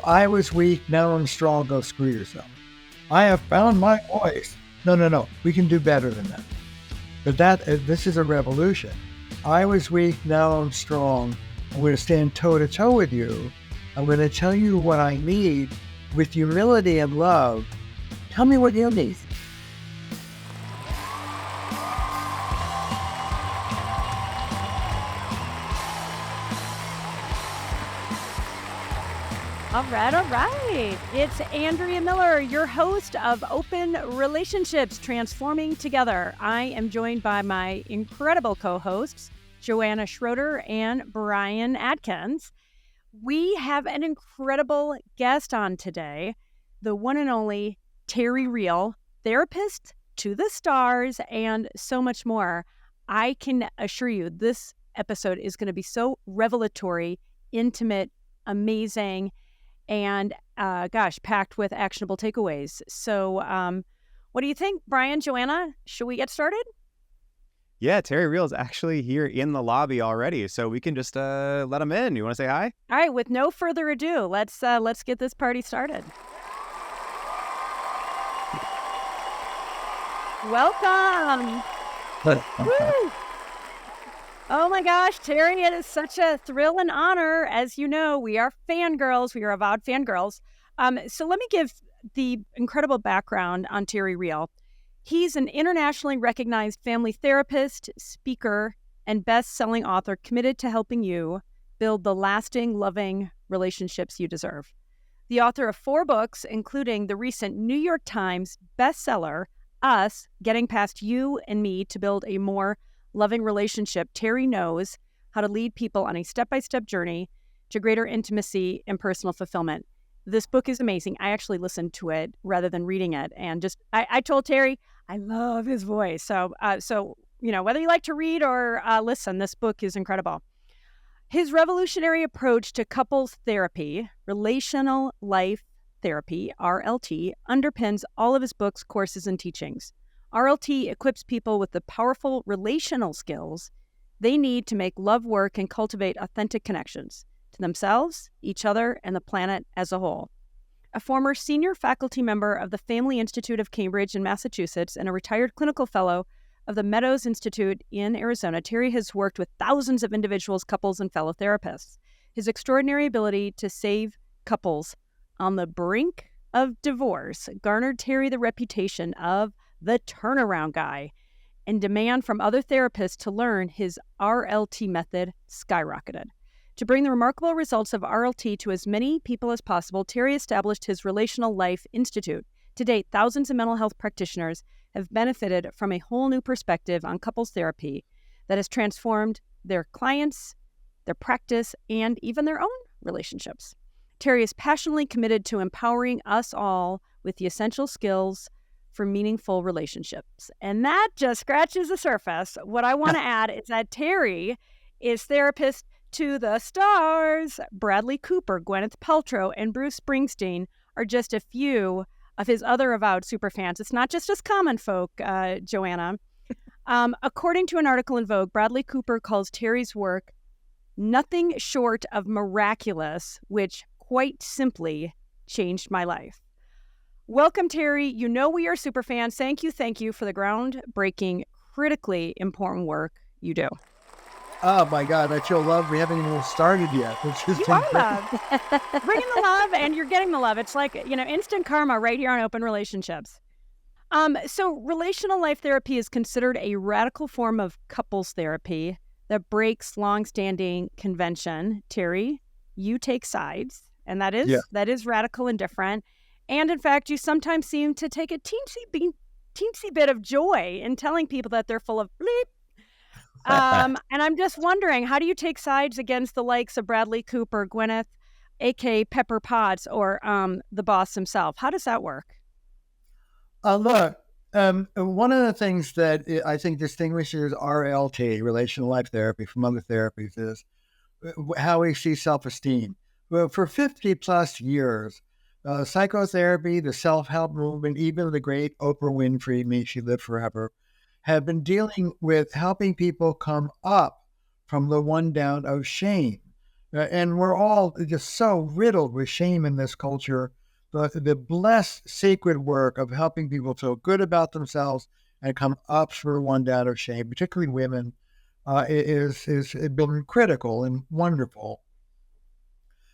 I was weak, now I'm strong, go screw yourself. I have found my voice. No. We can do better than that. But this is a revolution. I was weak, now I'm strong. I'm going to stand toe-to-toe with you. I'm going to tell you what I need with humility and love. Tell me what you need. All right. It's Andrea Miller, your host of Open Relationships, Transforming Together. I am joined by my incredible co-hosts, Joanna Schroeder and Brian Adkins. We have an incredible guest on today, the one and only Terry Real, therapist to the stars, and so much more. I can assure you this episode is going to be so revelatory, intimate, amazing, and packed with actionable takeaways. So what do you think, Brian, Joanna? Should we get started? Yeah, Terry Real is actually here in the lobby already, so we can just let him in. You want to say hi? All right, with no further ado, let's get this party started. Welcome. Woo! Oh my gosh, Terry, it is such a thrill and honor. As you know, we are fangirls. We are avowed fangirls. So let me give the incredible background on Terry Real. He's an internationally recognized family therapist, speaker, and best-selling author committed to helping you build the lasting, loving relationships you deserve. The author of 4 books, including the recent New York Times bestseller, Us, Getting Past You and Me to Build a More Loving Relationship, Terry knows how to lead people on a step-by-step journey to greater intimacy and personal fulfillment. This book is amazing. I actually listened to it rather than reading it. And I told Terry, I love his voice. So whether you like to read or listen, this book is incredible. His revolutionary approach to couples therapy, relational life therapy, RLT, underpins all of his books, courses, and teachings. RLT equips people with the powerful relational skills they need to make love work and cultivate authentic connections to themselves, each other, and the planet as a whole. A former senior faculty member of the Family Institute of Cambridge in Massachusetts and a retired clinical fellow of the Meadows Institute in Arizona, Terry has worked with thousands of individuals, couples, and fellow therapists. His extraordinary ability to save couples on the brink of divorce garnered Terry the reputation of the turnaround guy, and demand from other therapists to learn his RLT method skyrocketed. To bring the remarkable results of RLT to as many people as possible, Terry established his Relational Life Institute. To date, thousands of mental health practitioners have benefited from a whole new perspective on couples therapy that has transformed their clients, their practice, and even their own relationships. Terry is passionately committed to empowering us all with the essential skills for meaningful relationships. And that just scratches the surface. What I want to add is that Terry is therapist to the stars. Bradley Cooper, Gwyneth Paltrow, and Bruce Springsteen are just a few of his other avowed superfans. It's not just us common folk, Joanna. According to an article in Vogue, Bradley Cooper calls Terry's work nothing short of miraculous, which quite simply changed my life. Welcome, Terry. You know we are super fans. Thank you for the groundbreaking, critically important work you do. Oh my God, I feel love. We haven't even started yet. You are love. Bringing the love, and you're getting the love. It's like, instant karma right here on Open Relationships. So relational life therapy is considered a radical form of couples therapy that breaks longstanding convention. Terry, you take sides, and that is radical and different. And in fact, you sometimes seem to take a teensy bit of joy in telling people that they're full of bleep. And I'm just wondering, how do you take sides against the likes of Bradley Cooper, Gwyneth, a.k.a. Pepper Potts, or the boss himself? How does that work? Look, one of the things that I think distinguishes RLT, relational life therapy, from other therapies is how we see self-esteem. Well, for 50 plus years, psychotherapy, the self-help movement, even the great Oprah Winfrey, may she live forever, have been dealing with helping people come up from the one down of shame. And we're all just so riddled with shame in this culture. The blessed sacred work of helping people feel good about themselves and come up through one down of shame, particularly women, is been critical and wonderful.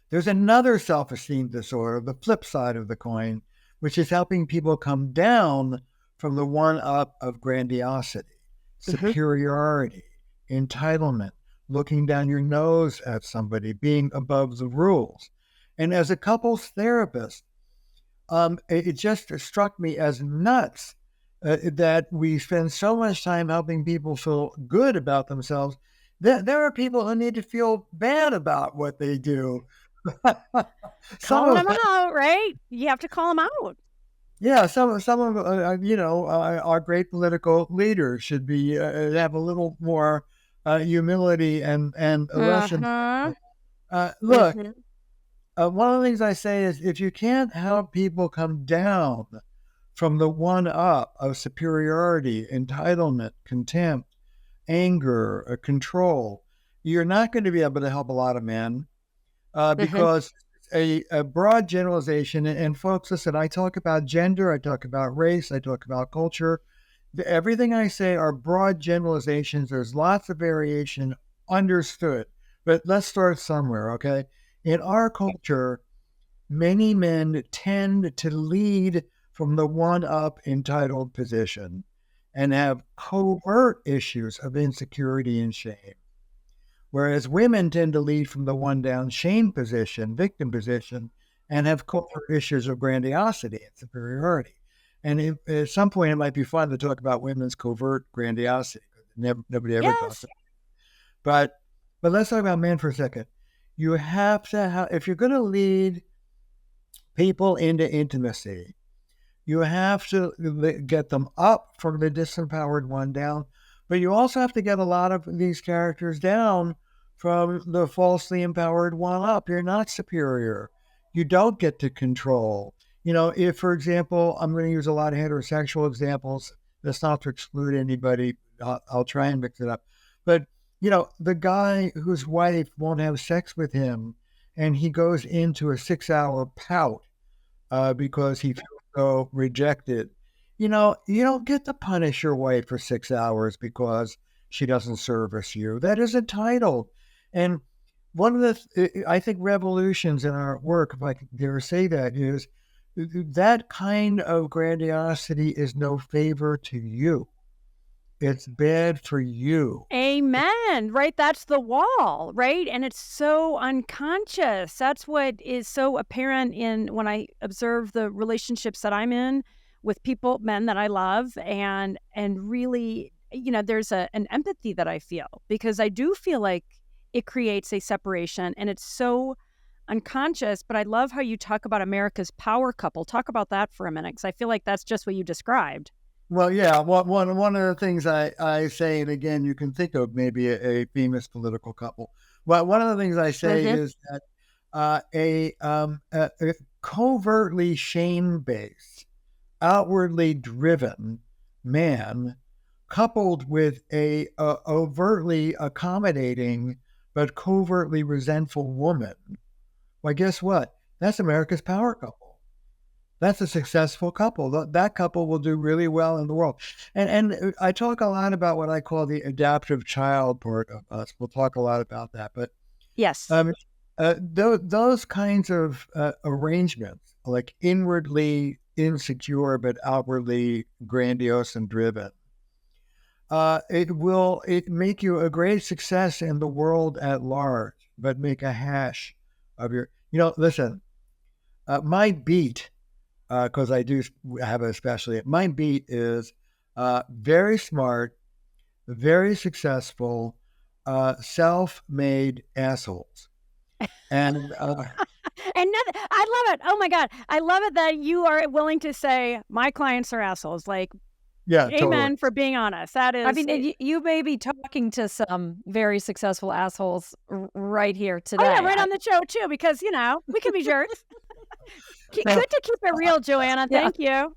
There's another self-esteem disorder, the flip side of the coin, which is helping people come down from the one-up of grandiosity, superiority, entitlement, looking down your nose at somebody, being above the rules. And as a couples therapist, it just struck me as nuts that we spend so much time helping people feel good about themselves. There are people who need to feel bad about what they do. Calling them out, right? You have to call them out. Yeah, some of our great political leaders should be have a little more humility and lesson. Look, one of the things I say is if you can't help people come down from the one up of superiority, entitlement, contempt, anger, control, you're not going to be able to help a lot of men because a broad generalization. And folks, listen, I talk about gender, I talk about race, I talk about culture. Everything I say are broad generalizations. There's lots of variation, understood. But let's start somewhere, okay? In our culture, many men tend to lead from the one-up entitled position and have covert issues of insecurity and shame. Whereas women tend to lead from the one-down shame position, victim position, and have covert issues of grandiosity and superiority. And at some point, it might be fun to talk about women's covert grandiosity. Nobody ever talks about it. But let's talk about men for a second. You have to have, if you're going to lead people into intimacy, you have to get them up from the disempowered one down, but you also have to get a lot of these characters down from the falsely empowered one up. You're not superior. You don't get to control. If, for example, I'm going to use a lot of heterosexual examples, that's not to exclude anybody. I'll try and mix it up. But, the guy whose wife won't have sex with him and he goes into a 6-hour pout because he feels so rejected. You don't get to punish your wife for 6 hours because she doesn't service you. That is entitled. And one of the, I think, revolutions in our work, if I can dare say that, is that kind of grandiosity is no favor to you. It's bad for you. Amen. Right? That's the wall, right? And it's so unconscious. That's what is so apparent when I observe the relationships that I'm in with people, men that I love, and really, there's an empathy that I feel because I do feel like it creates a separation and it's so unconscious. But I love how you talk about America's power couple. Talk about that for a minute, because I feel like that's just what you described. Well, yeah. One of the things I say, and again, you can think of maybe a famous political couple. Well, one of the things I say is that a covertly shame-based, outwardly driven man, coupled with a overtly accommodating but covertly resentful woman, well, guess what? That's America's power couple. That's a successful couple. That couple will do really well in the world. And I talk a lot about what I call the adaptive child part of us. We'll talk a lot about that. But yes, those kinds of arrangements, like inwardly insecure but outwardly grandiose and driven, it make you a great success in the world at large, but make a hash of your. Listen, my beat. Because I do have a specialty. My beat is very smart, very successful, self-made assholes. And and I love it. Oh my God. I love it that you are willing to say my clients are assholes. Like, yeah, amen totally. For being honest. That is. I mean, you may be talking to some very successful assholes right here today. Oh, yeah, right on the show too, because we can be jerks. Good to keep it real, Joanna. Thank you.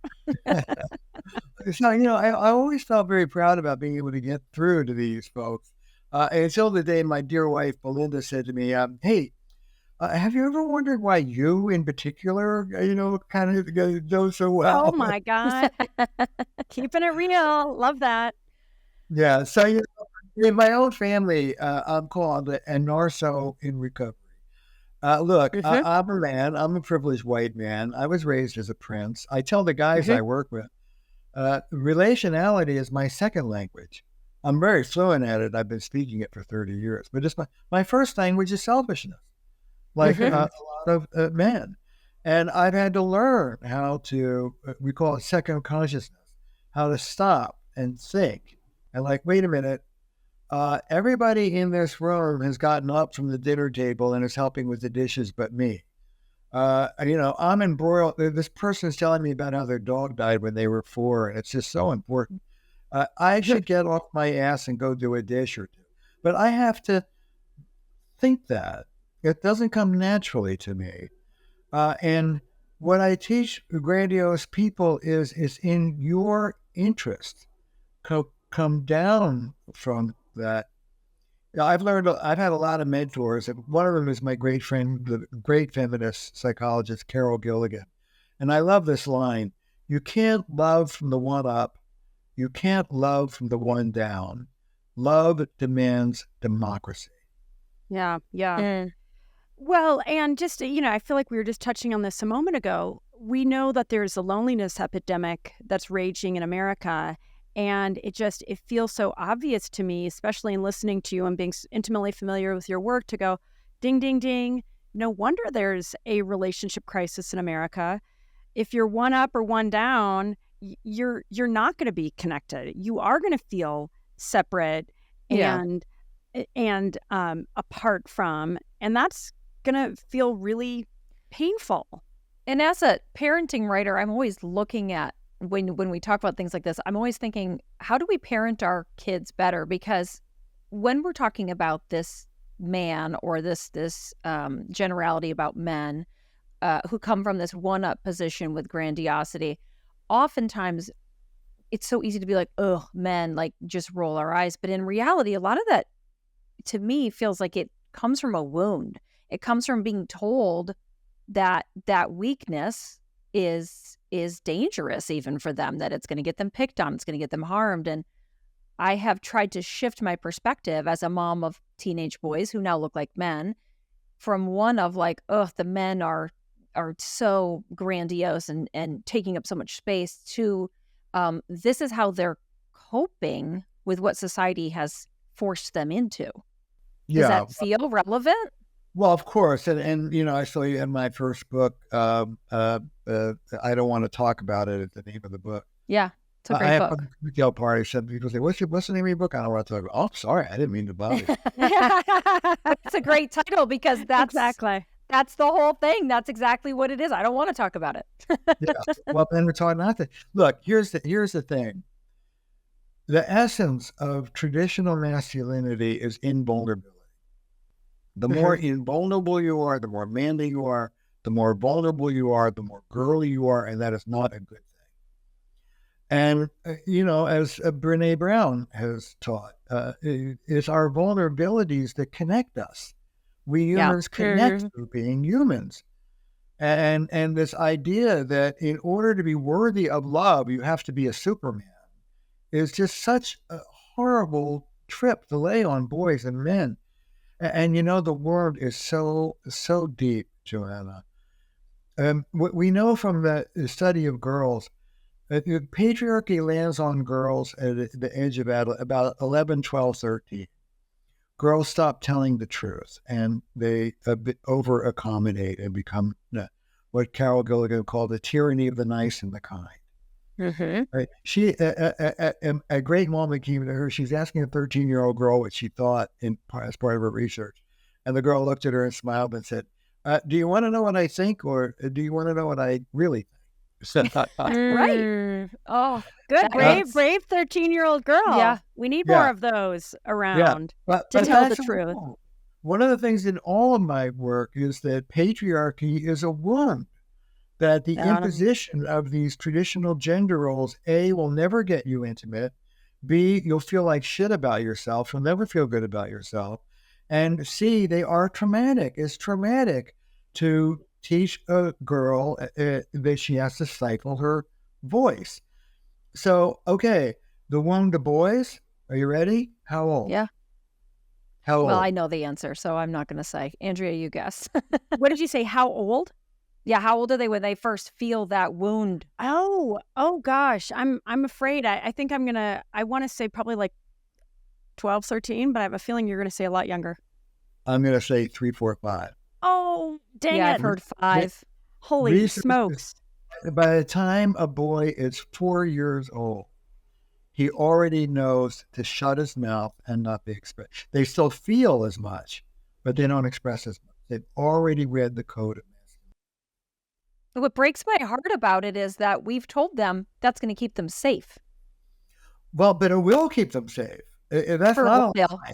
So, I always felt very proud about being able to get through to these folks until the day my dear wife, Belinda, said to me, hey, Have you ever wondered why you in particular, kind of go so well? Oh my God. Keeping it real. Love that. Yeah. So, in my own family, I'm called a narso in recovery. Look, Mm-hmm. I'm a man. I'm a privileged white man. I was raised as a prince. I tell the guys Mm-hmm. I work with, relationality is my second language. I'm very fluent at it. I've been speaking it for 30 years. But it's my first language is selfishness, like Mm-hmm. a lot of men. And I've had to learn how to, we call it second consciousness, how to stop and think. And like, wait a minute, everybody in this room has gotten up from the dinner table and is helping with the dishes but me. I'm embroiled. This person is telling me about how their dog died when they were 4, and it's just so important. I should get off my ass and go do a dish or two. But I have to think that. It doesn't come naturally to me. And what I teach grandiose people is in your interest. Come down from that. I've had a lot of mentors, and one of them is my great friend, the great feminist psychologist, Carol Gilligan. And I love this line: you can't love from the one up. You can't love from the one down. Love demands democracy. Yeah. Yeah. Well, and just, I feel like we were just touching on this a moment ago. We know that there's a loneliness epidemic that's raging in America. And it feels so obvious to me, especially in listening to you and being intimately familiar with your work, to go, ding, ding, ding. No wonder there's a relationship crisis in America. If you're one up or one down, you're not going to be connected. You are going to feel separate Yeah. and apart from, and that's going to feel really painful. And as a parenting writer, I'm always looking at when we talk about things like this, I'm always thinking, how do we parent our kids better? Because when we're talking about this man or this generality about men who come from this one-up position with grandiosity, oftentimes it's so easy to be like, oh, men, like just roll our eyes. But in reality, a lot of that, to me, feels like it comes from a wound. It comes from being told that weakness is dangerous even for them, that it's going to get them picked on, it's going to get them harmed. And I have tried to shift my perspective as a mom of teenage boys who now look like men, from one of like, oh, the men are so grandiose and taking up so much space, to this is how they're coping with what society has forced them into. Does that feel relevant? Well, of course, and I saw you in my first book. I don't want to talk about it. At the name of the book. Yeah, it's a I great have book. a cocktail party. Some people say, "What's the name of your book?" I don't want to talk about. Oh, sorry, I didn't mean to bother you. It's a great title because that's Exactly. That's the whole thing. That's exactly what it is. I don't want to talk about it. Yeah. Well, then we're talking about that. Look, here's the thing. The essence of traditional masculinity is invulnerability. The more invulnerable you are, the more manly you are, the more vulnerable you are, the more girly you are, and that is not a good thing. And, as Brene Brown has taught, it's our vulnerabilities that connect us. We humans connect through being humans. And this idea that in order to be worthy of love, you have to be a Superman is just such a horrible trip to lay on boys and men. And the world is so deep, Joanna. What we know from the study of girls, patriarchy lands on girls at the age of about 11, 12, 13. Girls stop telling the truth, and they over-accommodate and become what Carol Gilligan called the tyranny of the nice and the kind. Right? She, a great moment came to her. She's asking a 13-year-old girl what she thought as part of her research. And the girl looked at her and smiled and said, do you want to know what I think, or do you want to know what I really think? Right. Oh, good. Brave 13-year-old girl. Yeah. We need more of those around to tell the truth. One of the things in all of my work is that patriarchy is a wound. That the imposition of these traditional gender roles, A, will never get you intimate. B, you'll feel like shit about yourself. You'll never feel good about yourself. And C, they are traumatic. It's traumatic to teach a girl that she has to stifle her voice. So, okay, the boys, are you ready? How old? Yeah. How old? Well, I know the answer, so I'm not going to say. Andrea, you guess. What did you say? How old? Yeah, how old are they when they first feel that wound? Oh gosh. I'm afraid. I think I want to say probably like 12, 13, but I have a feeling you're going to say a lot younger. I'm going to say 3, 4, 5. Oh, dang Yeah, it. I've heard 5. Holy Research smokes. By the time a boy is 4 years old, he already knows to shut his mouth and not be expressed. They still feel as much, but they don't express as much. They've already read the code of masculinity. What breaks my heart about it is that we've told them that's going to keep them safe. Well, but it will keep them safe. That's For a not a while. lie.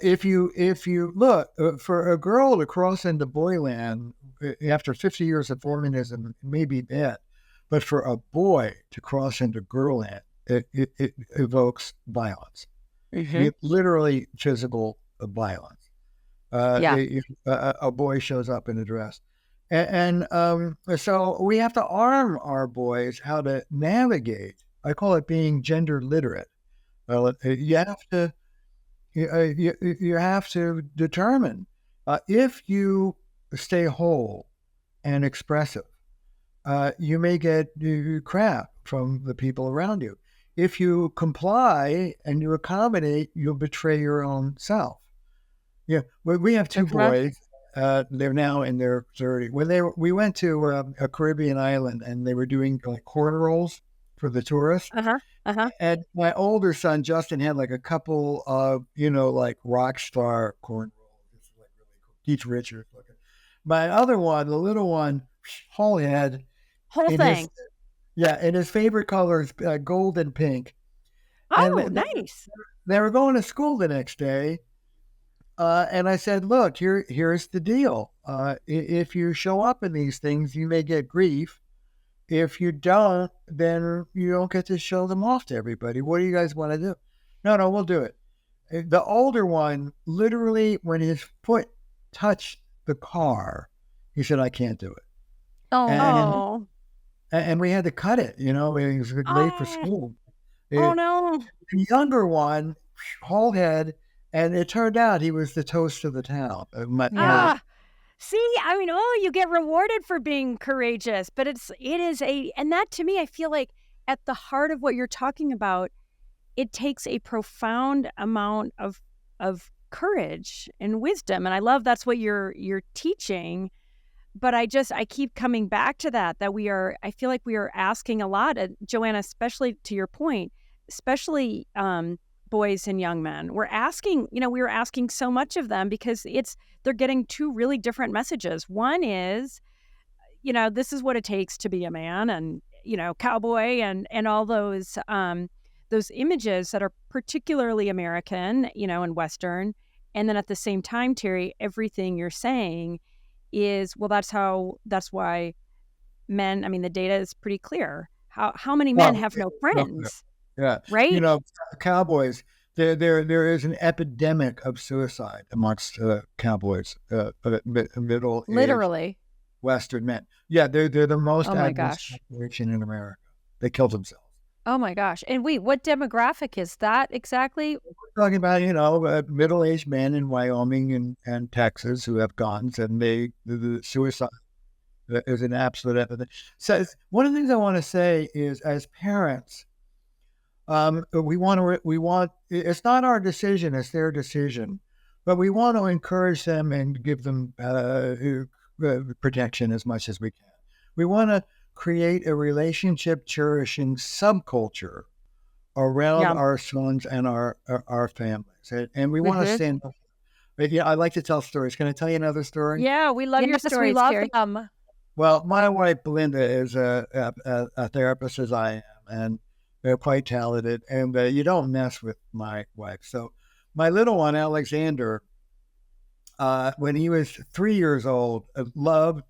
If you look for a girl to cross into boyland after 50 years of feminism, it may be bad, but for a boy to cross into girlland, it evokes violence. Literally physical violence. A boy shows up in a dress. And so we have to arm our boys how to navigate. I call it being gender literate. You have to determine if you stay whole and expressive, you may get crap from the people around you. If you comply and you accommodate, you'll betray your own self. Yeah, we have 2 boys. They're now in their 30s. We went to a Caribbean island, and they were doing like corn rolls for the tourists. And my older son Justin had like a couple of like rock star corn rolls. It's like really cool. Keith Richards looking. My other one, the little one, whole head, Whole thing. And his favorite color is gold and pink. Oh, and nice. They were going to school the next day. And I said, look, here's the deal. If you show up in these things, you may get grief. If you don't, then you don't get to show them off to everybody. What do you guys want to do? No, we'll do it. The older one, literally, when his foot touched the car, he said, I can't do it. And we had to cut it, he was late for school. Oh, no. The younger one, whole head, and it turned out he was the toast of the town. See, I mean, you get rewarded for being courageous, but and that to me, I feel like at the heart of what you're talking about, it takes a profound amount of courage and wisdom. And I love that's what you're teaching. But I keep coming back to that I feel like we are asking a lot, Joanna, especially to your point, especially boys and young men. We're asking so much of them because they're getting 2 really different messages. One is, this is what it takes to be a man, and, cowboy and all those images that are particularly American, and Western. And then at the same time, Terry, everything you're saying is, well, that's why men, I mean, the data is pretty clear. How many men have no friends? Yeah. Right? Cowboys, there is an epidemic of suicide amongst cowboys, middle Literally. Western men. Yeah, they're the most adverse population in America. They kill themselves. Oh my gosh. And wait, what demographic is that exactly? We're talking about, middle-aged men in Wyoming and Texas who have guns, and the suicide is an absolute epidemic. So one of the things I want to say is, as parents, we want, it's not our decision, it's their decision, but we want to encourage them and give them protection as much as we can. We want to create a relationship cherishing subculture around our sons and our families, and we want to stand up. I like to tell stories. Can I tell you another story? Yeah, we love your stories. We love Terry. them. Well, my wife Belinda is a therapist, as I am, and they're quite talented. And you don't mess with my wife. So my little one, Alexander, when he was 3 years old, loved.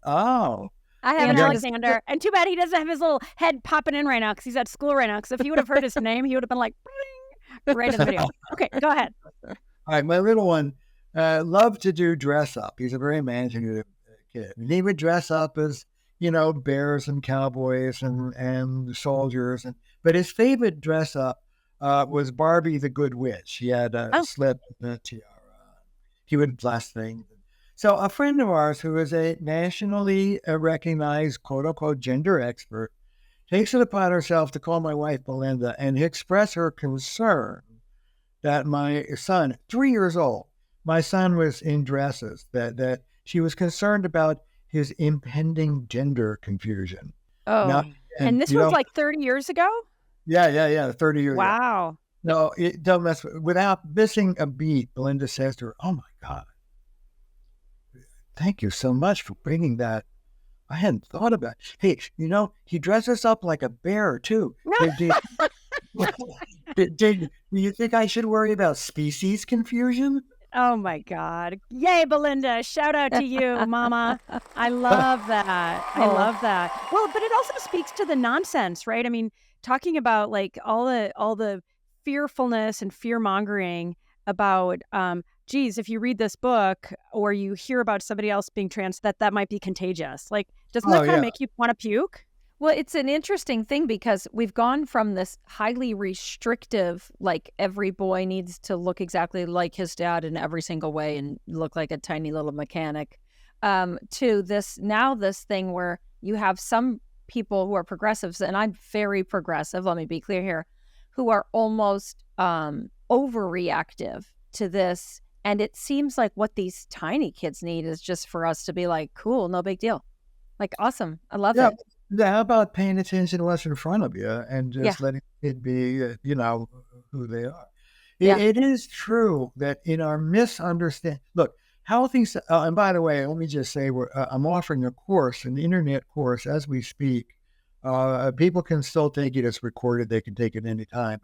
I have an Alexander, and too bad he doesn't have his little head popping in right now because he's at school right now. Because if he would have heard his name, he would have been like, right in the video. Okay, go ahead. All right, my little one, loved to do dress up. He's a very imaginative kid. And he would dress up as, bears and cowboys and soldiers. But his favorite dress up was Barbie the Good Witch. He had a slip and a tiara. He would bless things. So a friend of ours who is a nationally recognized, quote-unquote, gender expert takes it upon herself to call my wife, Belinda, and express her concern that my son, 3 years old, my son was in dresses, that she was concerned about his impending gender confusion. Oh, now, and this was like 30 years ago? Yeah, 30 years ago. Wow. No, don't mess with, without missing a beat, Belinda says to her, "Oh my God, thank you so much for bringing that. I hadn't thought about it. Hey, he dresses up like a bear too. Do you think I should worry about species confusion?" Oh my God. Yay, Belinda. Shout out to you, Mama. I love that. I love that. Well, but it also speaks to the nonsense, right? I mean, talking about like all the fearfulness and fear mongering about, geez, if you read this book or you hear about somebody else being trans, that might be contagious. Like, doesn't that kind of make you want to puke? Well, it's an interesting thing because we've gone from this highly restrictive, like every boy needs to look exactly like his dad in every single way and look like a tiny little mechanic, to this thing where you have some people who are progressives, and I'm very progressive, let me be clear here, who are almost overreactive to this. And it seems like what these tiny kids need is just for us to be like, cool, no big deal. Like, awesome. I love it. Yeah, how about paying attention to what's in front of you and just letting it be, who they are. It is true that in our misunderstanding, look, how things, and by the way, let me just say, I'm offering a course, an internet course as we speak. People can still take it. It's recorded. They can take it anytime.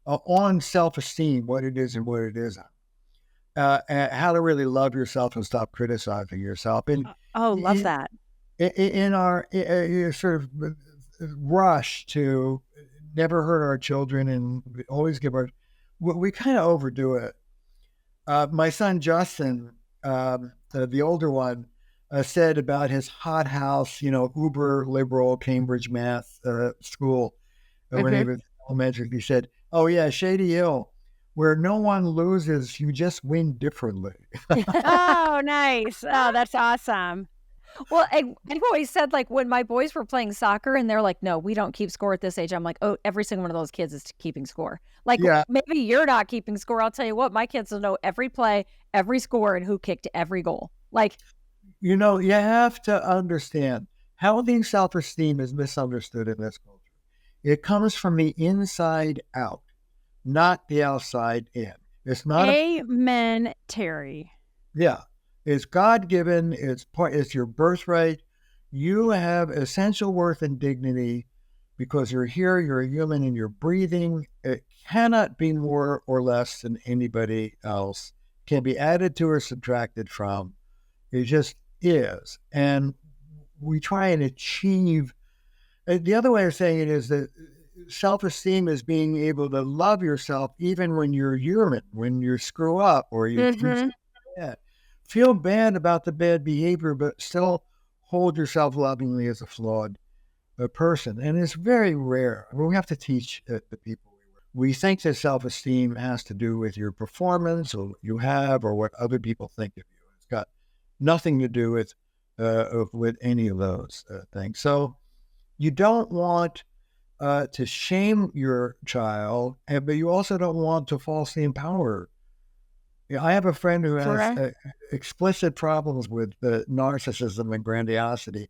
On self-esteem, what it is and what it isn't. How to really love yourself and stop criticizing yourself. And love that. In our sort of rush to never hurt our children and always give we kind of overdo it. My son Justin, the older one, said about his hot house, uber liberal Cambridge math school when he was elementary. He said, "Oh yeah, Shady Hill, where no one loses, you just win differently." Oh, nice. Oh, that's awesome. Well, I've always said, like, when my boys were playing soccer and they're like, no, we don't keep score at this age. I'm like, oh, every single one of those kids is keeping score. Like, maybe you're not keeping score. I'll tell you what, my kids will know every play, every score, and who kicked every goal. Like, you have to understand how the self-esteem is misunderstood in this culture. It comes from the inside out, not the outside in. It's not. Amen, Terry. Yeah. It's God-given. It's your birthright. You have essential worth and dignity because you're here, you're a human, and you're breathing. It cannot be more or less than anybody else. Can be added to or subtracted from. It just is. And we try and achieve. The other way of saying it is that self-esteem is being able to love yourself even when you're human, when you screw up or you feel bad about the bad behavior, but still hold yourself lovingly as a flawed person. And it's very rare. We have to teach the people. We think that self-esteem has to do with your performance or what you have or what other people think of you. It's got nothing to do with any of those things. So you don't want to shame your child, but you also don't want to falsely empower. I have a friend who has explicit problems with narcissism and grandiosity.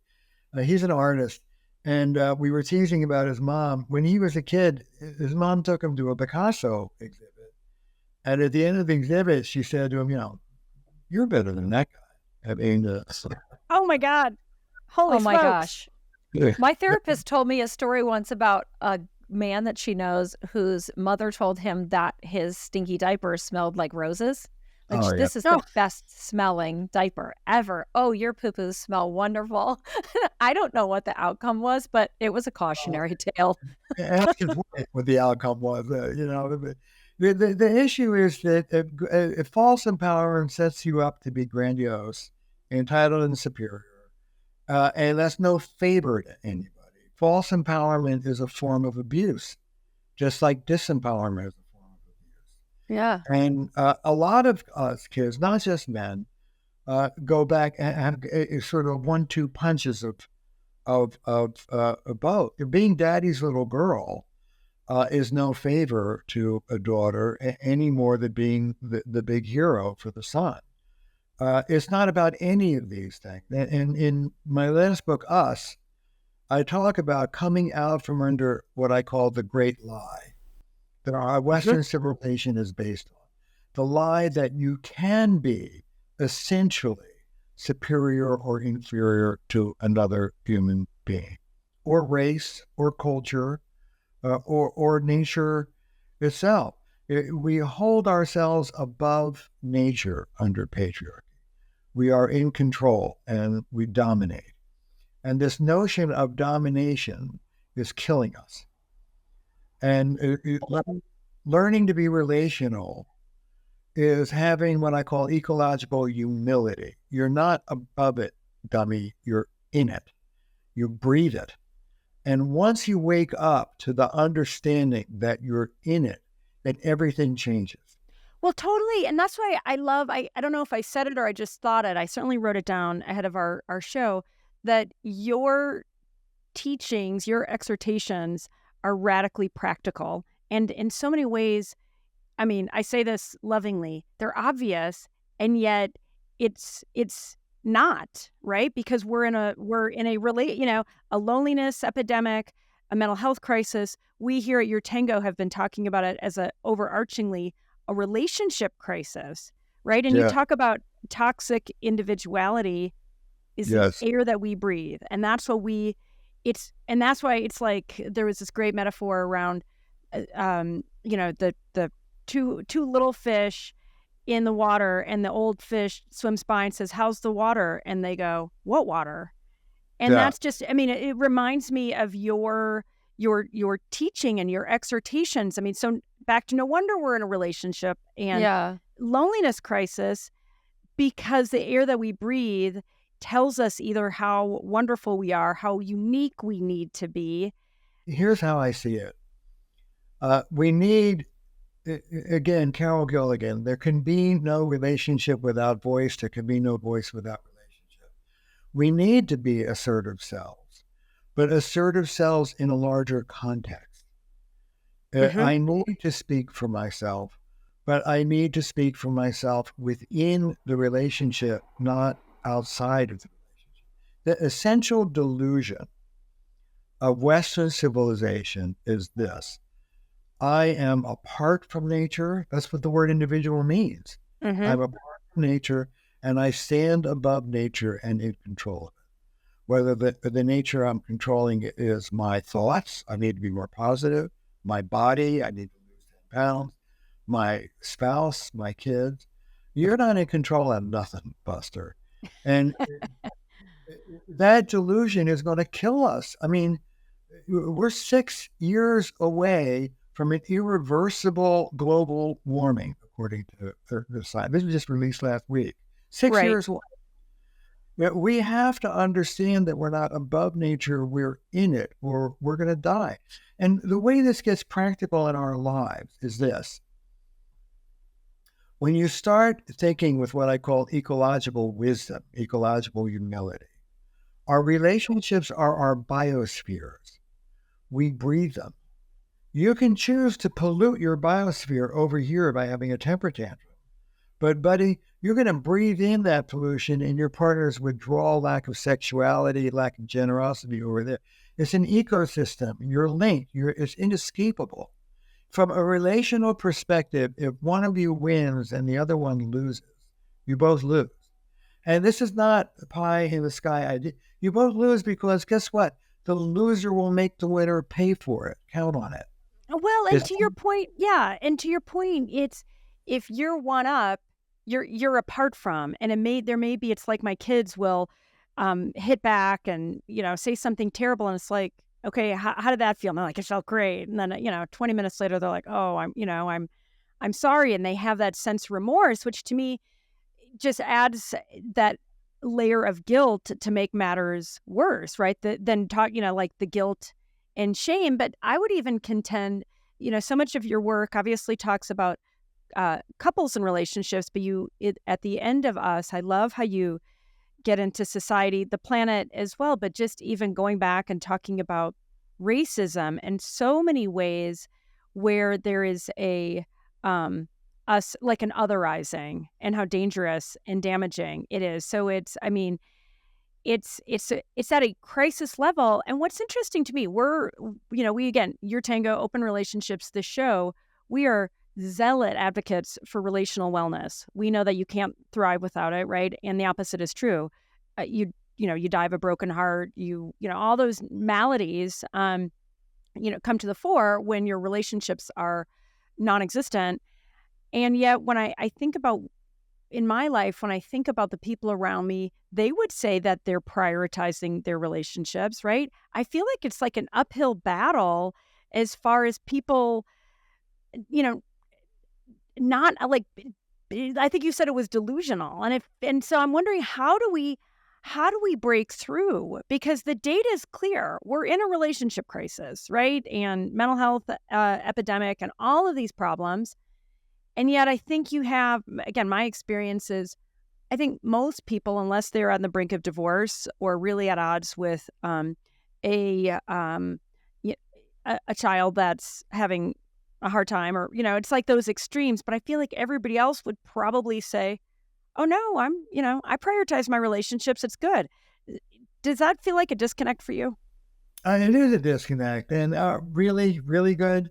He's an artist, and we were teasing about his mom. When he was a kid, his mom took him to a Picasso exhibit. And at the end of the exhibit, she said to him, "You're better than that guy." I mean, oh my God. Holy smokes. My gosh. My therapist told me a story once about a man that she knows whose mother told him that his stinky diaper smelled like roses. Like, this is the best smelling diaper ever. Oh, your poo-poos smell wonderful. I don't know what the outcome was, but it was a cautionary tale. Ask his wife what the outcome was. The issue is that false empowerment sets you up to be grandiose, entitled, and superior. And that's no favor to anybody. False empowerment is a form of abuse, just like disempowerment is a form of abuse. Yeah. And a lot of us kids, not just men, go back and have a sort of 1-2 punches of both. Being daddy's little girl is no favor to a daughter any more than being the big hero for the son. It's not about any of these things. And in my latest book, Us, I talk about coming out from under what I call the great lie that our Western civilization is based on. The lie that you can be essentially superior or inferior to another human being, or race, or culture, or nature itself. We hold ourselves above nature under patriarchy. We are in control and we dominate. And this notion of domination is killing us. And learning to be relational is having what I call ecological humility. You're not above it, dummy. You're in it. You breathe it. And once you wake up to the understanding that you're in it, then everything changes. Well, totally. And that's why I don't know if I said it or I just thought it. I certainly wrote it down ahead of our show, that your teachings, your exhortations are radically practical. And in so many ways, I mean, I say this lovingly, they're obvious, and yet it's not, right? Because we're in a loneliness epidemic, a mental health crisis. We here at Your Tango have been talking about it as overarchingly a relationship crisis, right? And you talk about toxic individuality is the air that we breathe. And that's what that's why it's like there was this great metaphor around, the two little fish in the water, and the old fish swims by and says, "How's the water?" And they go, "What water?" And that's just, I mean, it reminds me of your teaching and your exhortations. I mean, so back to no wonder we're in a relationship and loneliness crisis, because the air that we breathe tells us either how wonderful we are, how unique we need to be. Here's how I see it. We need, again, Carol Gilligan, there can be no relationship without voice. There can be no voice without relationship. We need to be assertive selves, but assertive selves in a larger context. I need to speak for myself, but I need to speak for myself within the relationship, not outside of the relationship. The essential delusion of Western civilization is this: I am apart from nature. That's what the word individual means. I'm apart from nature, and I stand above nature and in control of it. Whether the nature I'm controlling is my thoughts, I need to be more positive, my body, I need to lose 10 pounds, my spouse, my kids. You're not in control of nothing, Buster. And that delusion is going to kill us. I mean, we're 6 years away from an irreversible global warming, according to the science. This was just released last week. 6 years away. We have to understand that we're not above nature, we're in it, or we're going to die. And the way this gets practical in our lives is this. When you start thinking with what I call ecological wisdom, ecological humility, our relationships are our biospheres. We breathe them. You can choose to pollute your biosphere over here by having a temper tantrum. But, buddy, you're going to breathe in that pollution and your partner's withdrawal, lack of sexuality, lack of generosity over there. It's an ecosystem. You're linked. It's inescapable. From a relational perspective, if one of you wins and the other one loses, you both lose. And this is not a pie in the sky idea. You both lose because guess what? The loser will make the winner pay for it. Count on it. Well, and to your point, it's if you're one up, you're apart from, and it's like my kids will hit back and say something terrible, and it's like, okay, how did that feel? And I'm like, it felt great. And then 20 minutes later, they're like, oh, I'm I'm sorry. And they have that sense of remorse, which to me just adds that layer of guilt to make matters worse, right? Then talk, like the guilt and shame. But I would even contend, so much of your work obviously talks about couples and relationships, but at the end of Us, I love how you get into society, the planet as well, but just even going back and talking about racism and so many ways where there is us like an otherizing, and how dangerous and damaging it is. So it's at a crisis level. And what's interesting to me, we again, Your Tango, Open Relationships, this show, we are zealot advocates for relational wellness. We know that you can't thrive without it, right? And the opposite is true. You die of a broken heart. All those maladies, come to the fore when your relationships are non-existent. And yet, when I think about in my life, when I think about the people around me, they would say that they're prioritizing their relationships, right? I feel like it's like an uphill battle as far as people, not like, I think you said it was delusional. And so I'm wondering, how do we break through? Because the data is clear. We're in a relationship crisis, right? And mental health epidemic and all of these problems. And yet I think you have, again, my experience is, I think most people, unless they're on the brink of divorce or really at odds with a child that's having a hard time, or, it's like those extremes. But I feel like everybody else would probably say, oh no, I prioritize my relationships. It's good. Does that feel like a disconnect for you? It is a disconnect, and really, really good.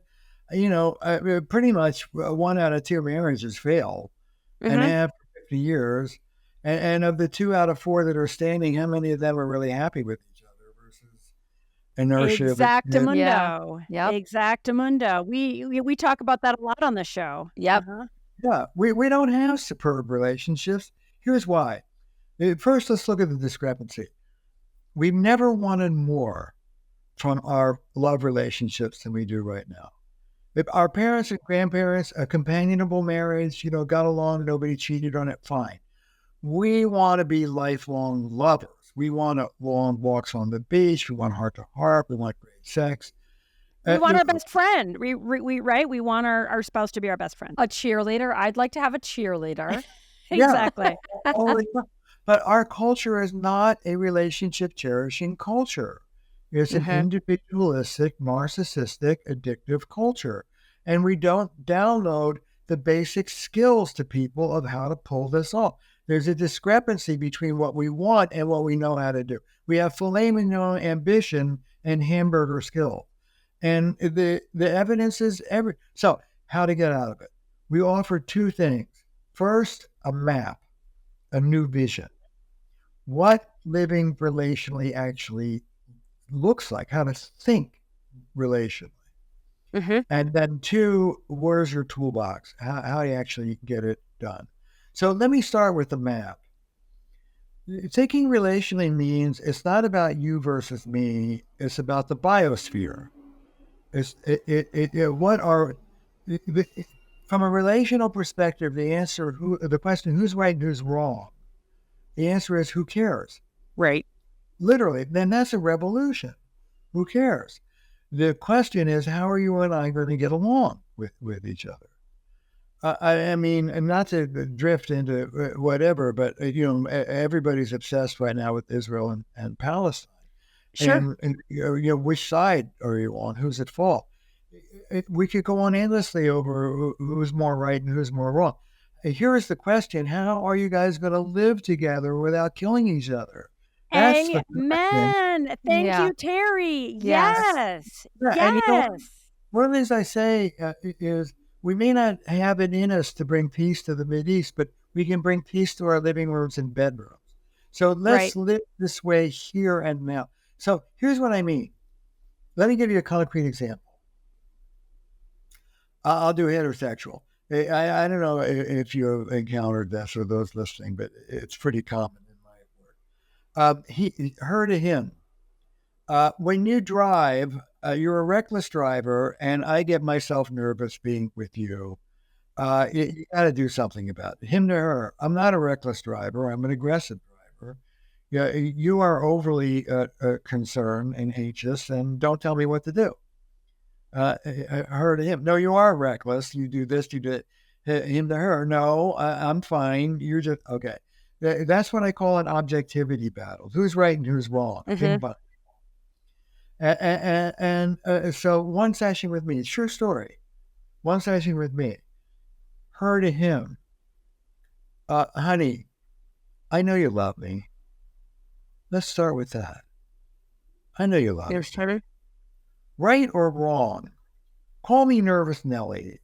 Pretty much 1 out of 2 marriages fail, and after 50 years, and of the 2 out of 4 that are standing, how many of them are really happy with each other versus inertia? Exactamundo. Yeah. Yep. Exactamundo. We talk about that a lot on the show. Yep. Yeah, we don't have superb relationships. Here's why. First, let's look at the discrepancy. We've never wanted more from our love relationships than we do right now. If our parents and grandparents, a companionable marriage, got along, nobody cheated on it, fine. We want to be lifelong lovers. We want long walks on the beach. We want heart to heart. We want great sex. We want our best friend. We want our spouse to be our best friend. A cheerleader. I'd like to have a cheerleader. Exactly. But our culture is not a relationship cherishing culture. It's an individualistic, narcissistic, addictive culture. And we don't download the basic skills to people of how to pull this off. There's a discrepancy between what we want and what we know how to do. We have filet mignon ambition and hamburger skill. And the evidence is So how to get out of it? We offer 2 things. First, a map, a new vision. What living relationally actually looks like, how to think relationally. And then 2, where's your toolbox? How do you actually get it done? So let me start with the map. Thinking relationally means it's not about you versus me. It's about the biosphere. From a relational perspective, the question, who's right and who's wrong? The answer is, who cares? Right. Literally, then that's a revolution. Who cares? The question is, how are you and I going to get along with each other? I mean, and not to drift into whatever, but everybody's obsessed right now with Israel and Palestine. Sure. And which side are you on? Who's at fault? We could go on endlessly over who's more right and who's more wrong. Here's the question: how are you guys going to live together without killing each other? Amen. Thank you, Terry. Yes. And one of the things I say is, we may not have it in us to bring peace to the Mideast, but we can bring peace to our living rooms and bedrooms. So let's live this way here and now. So here's what I mean. Let me give you a concrete example. I'll do heterosexual. I don't know if you've encountered this or those listening, but it's pretty common in my work. Her to him. When you drive, you're a reckless driver, and I get myself nervous being with you. You got to do something about it. Him to her. I'm not a reckless driver. I'm an aggressive driver. Yeah, you are overly concerned and anxious, and don't tell me what to do. Her to him. No, you are reckless. You do this, you do it. Him to her. No, I'm fine. You're just okay. That's what I call an objectivity battle. Who's right and who's wrong. So one session with me, true story. One session with me. Her to him. Honey, I know you love me. Let's start with that. I know you love me. Right or wrong, call me Nervous Nelly.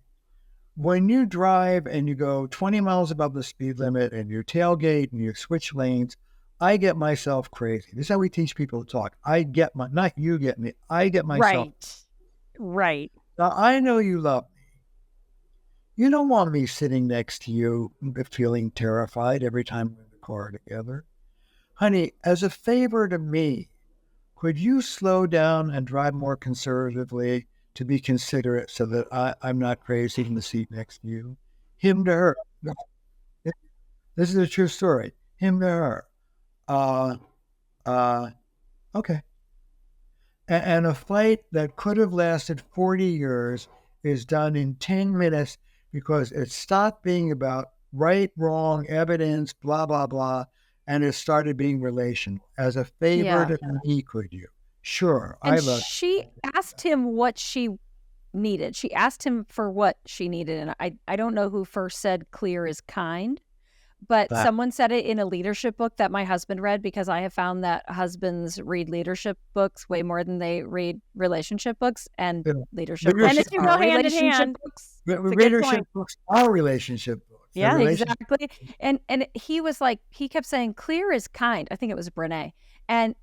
When you drive and you go 20 miles above the speed limit and you tailgate and you switch lanes, I get myself crazy. This is how we teach people to talk. Not you get me, I get myself. Right. Now, I know you love me. You don't want me sitting next to you feeling terrified every time we're in the car together. Honey, as a favor to me, could you slow down and drive more conservatively to be considerate so that I'm not crazy in the seat next to you? Him to her. This is a true story. Him to her. Okay. And a fight that could have lasted 40 years is done in 10 minutes because it stopped being about right, wrong, evidence, blah, blah, blah, and it started being relational. As a favor to me, could you? Sure. And she asked him what she needed. She asked him for what she needed. And I don't know who first said clear is kind, but someone said it in a leadership book that my husband read, because I have found that husbands read leadership books way more than they read relationship books, and leadership books. And if you go hand in hand, leadership books are relationship books. Yeah, exactly. And he was like, he kept saying, clear is kind. I think it was Brene. And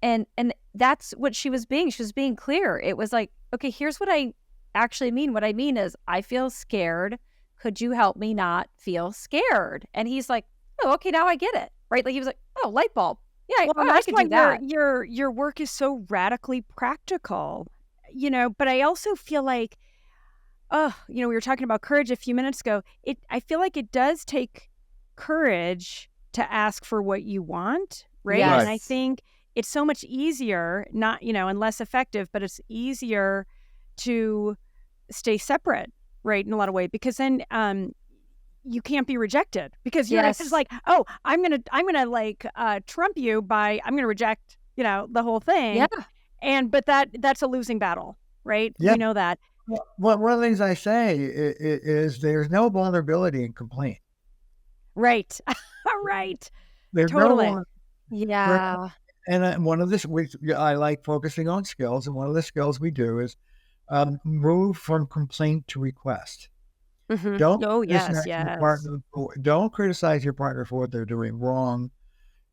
that's what she was being. She was being clear. It was like, okay, here's what I actually mean. What I mean is, I feel scared. Could you help me not feel scared? And he's like, oh, okay, now I get it. Right? Like he was like, oh, light bulb. Yeah, I can do that. Your work is so radically practical, but I also feel like, we were talking about courage a few minutes ago. I feel like it does take courage to ask for what you want, right? Yes. And I think it's so much easier, and less effective, but it's easier to stay separate, right? In a lot of ways, because then you can't be rejected, because you're just like, oh, I'm gonna like trump you by, I'm gonna reject, the whole thing. Yeah. But that's a losing battle, right? Yeah. We know that. Well, one of the things I say is there's no vulnerability in complaint. Right. Right. There's totally. Yeah. And one of I like focusing on skills, and one of the skills we do is move from complaint to request. Mm-hmm. Don't criticize your partner for what they're doing wrong.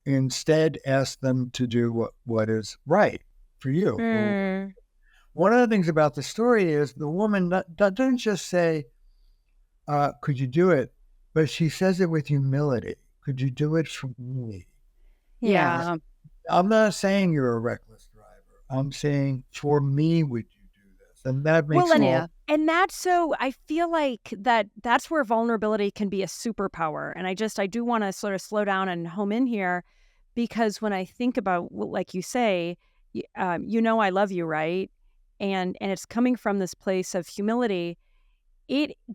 Instead, ask them to do what is right for you. One of the things about the story is the woman doesn't just say, could you do it? But she says it with humility. Could you do it for me? Yeah. I'm not saying you're a reckless driver. I'm saying, for me, would you do this? And that makes and that's so, I feel like that's where vulnerability can be a superpower. And I do want to sort of slow down and home in here, because when I think about, like you say, I love you, right? And it's coming from this place of humility.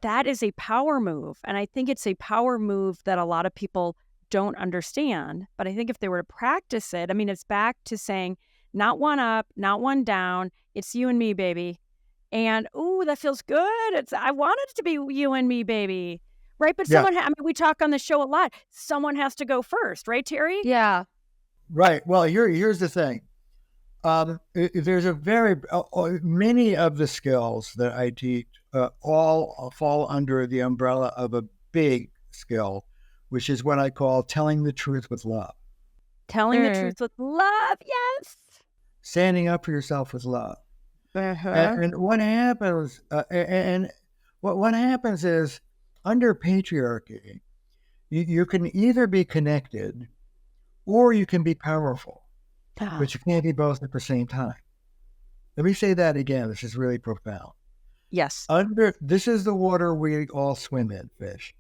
That is a power move. And I think it's a power move that a lot of people don't understand. But I think if they were to practice it, it's back to saying, not one up, not one down. It's you and me, baby. And, ooh, that feels good. I want it to be you and me, baby. Right? But someone, we talk on the show a lot. Someone has to go first, right, Terry? Yeah. Right. Well, here's the thing. There's many of the skills that I teach all fall under the umbrella of a big skill, which is what I call telling the truth with love. Telling the truth with love, yes. Standing up for yourself with love. Uh-huh. And what happens? What happens is, under patriarchy, you can either be connected or you can be powerful. But you can't be both at the same time. Let me say that again. This is really profound. Yes. This is the water we all swim in, fish.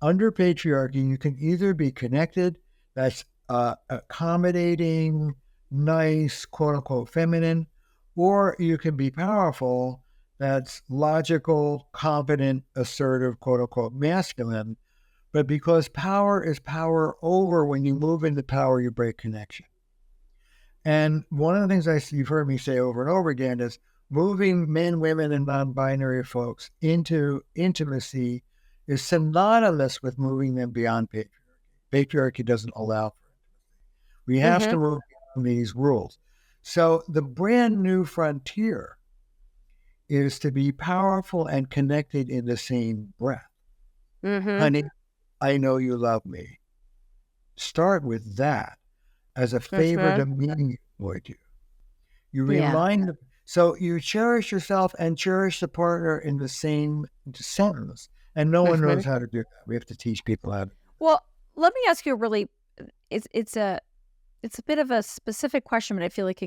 Under patriarchy, you can either be connected, that's accommodating, nice, quote unquote, feminine, or you can be powerful, that's logical, confident, assertive, quote unquote, masculine. But because power is power over, when you move into power, you break connection. And one of the things you've heard me say over and over again is moving men, women, and non-binary folks into intimacy is synonymous with moving them beyond patriarchy. Patriarchy doesn't allow for it. We have to move beyond these rules. So the brand new frontier is to be powerful and connected in the same breath. Honey, I know you love me. Start with that as a favor to me, would you? You remind so you cherish yourself and cherish the partner in the same sentence. And no one knows how to do that. We have to teach people how to. Well, let me ask you a really, it's a bit of a specific question, but I feel like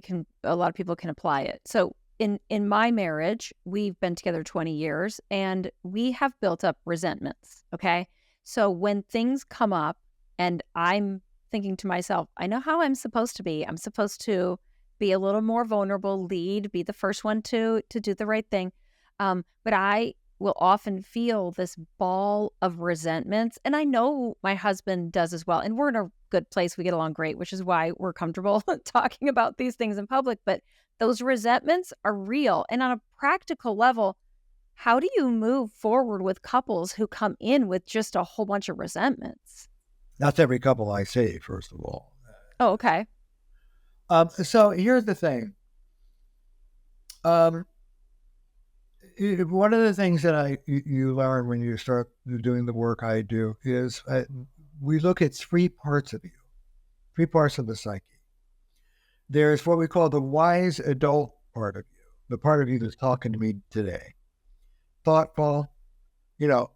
a lot of people can apply it. So in my marriage, we've been together 20 years and we have built up resentments. Okay. So when things come up and I'm thinking to myself, I know how I'm supposed to be. I'm supposed to be a little more vulnerable, lead, be the first one to do the right thing. But I will often feel this ball of resentments. And I know my husband does as well. And we're in a good place. We get along great, which is why we're comfortable talking about these things in public. But those resentments are real. And on a practical level, how do you move forward with couples who come in with just a whole bunch of resentments? That's every couple I see, first of all. Oh, okay. So here's the thing. One of the things that you learn when you start doing the work I do is we look at three parts of you, three parts of the psyche. There's what we call the wise adult part of you, the part of you that's talking to me today. Thoughtful,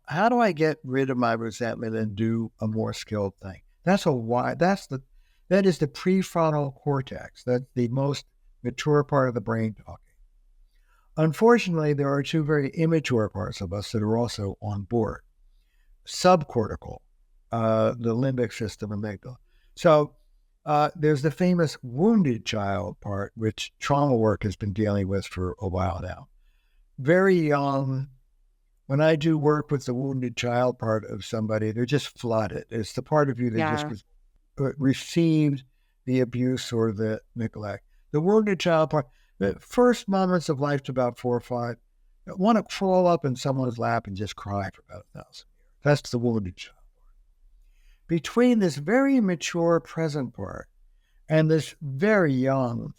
how do I get rid of my resentment and do a more skilled thing? That is the prefrontal cortex. That's the most mature part of the brain talking. Unfortunately, there are two very immature parts of us that are also on board. Subcortical, the limbic system, amygdala. So there's the famous wounded child part, which trauma work has been dealing with for a while now. Very young. When I do work with the wounded child part of somebody, they're just flooded. It's the part of you that just received the abuse or the neglect. The wounded child part, the first moments of life to about 4 or 5, want to crawl up in someone's lap and just cry for about 1,000 years. That's the wounded child part. Between this very mature present part and this very young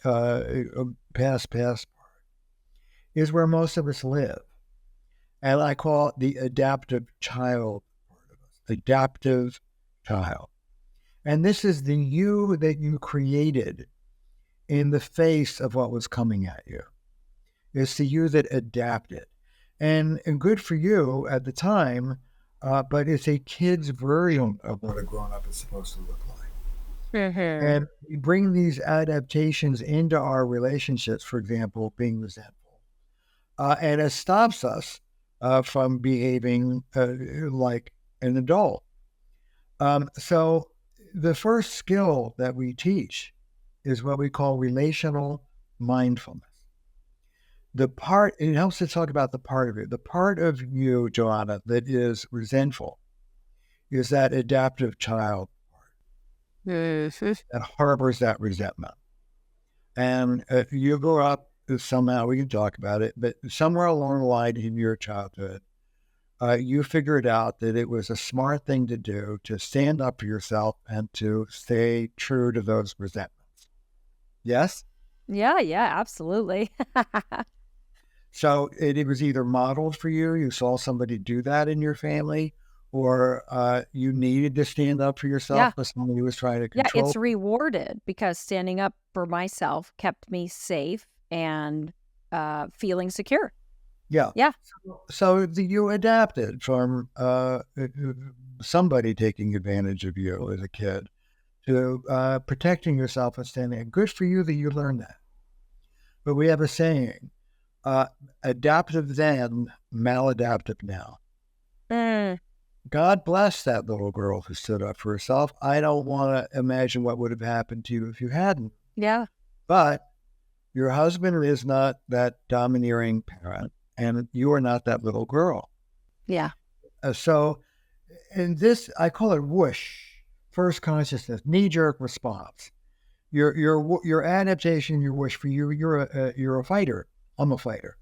past part is where most of us live. And I call it the adaptive child part of us. Adaptive child. And this is the you that you created in the face of what was coming at you. It's the you that adapted. And good for you at the time, but it's a kid's version of what a grown-up is supposed to look like. And we bring these adaptations into our relationships, for example, being resentful. And it stops us from behaving like an adult. So the first skill that we teach is what we call relational mindfulness. It helps to talk about the part of you. The part of you, Joanna, that is resentful is that adaptive child part that harbors that resentment. And if you grow up somehow, we can talk about it, but somewhere along the line in your childhood, you figured out that it was a smart thing to do to stand up for yourself and to stay true to those resentments. Yes? Yeah, absolutely. So it was either modeled for you, you saw somebody do that in your family, or you needed to stand up for yourself because somebody was trying to control. Yeah, it's rewarded because standing up for myself kept me safe and feeling secure. Yeah. So you adapted from somebody taking advantage of you as a kid to protecting yourself and standing. Good for you that you learned that. But we have a saying, Adaptive then, maladaptive now. Mm. God bless that little girl who stood up for herself. I don't want to imagine what would have happened to you if you hadn't. Yeah. But your husband is not that domineering parent, and you are not that little girl. Yeah. So, in this, I call it whoosh, first consciousness, knee-jerk response. Your adaptation, your whoosh for you. You're a fighter. I'm a fighter.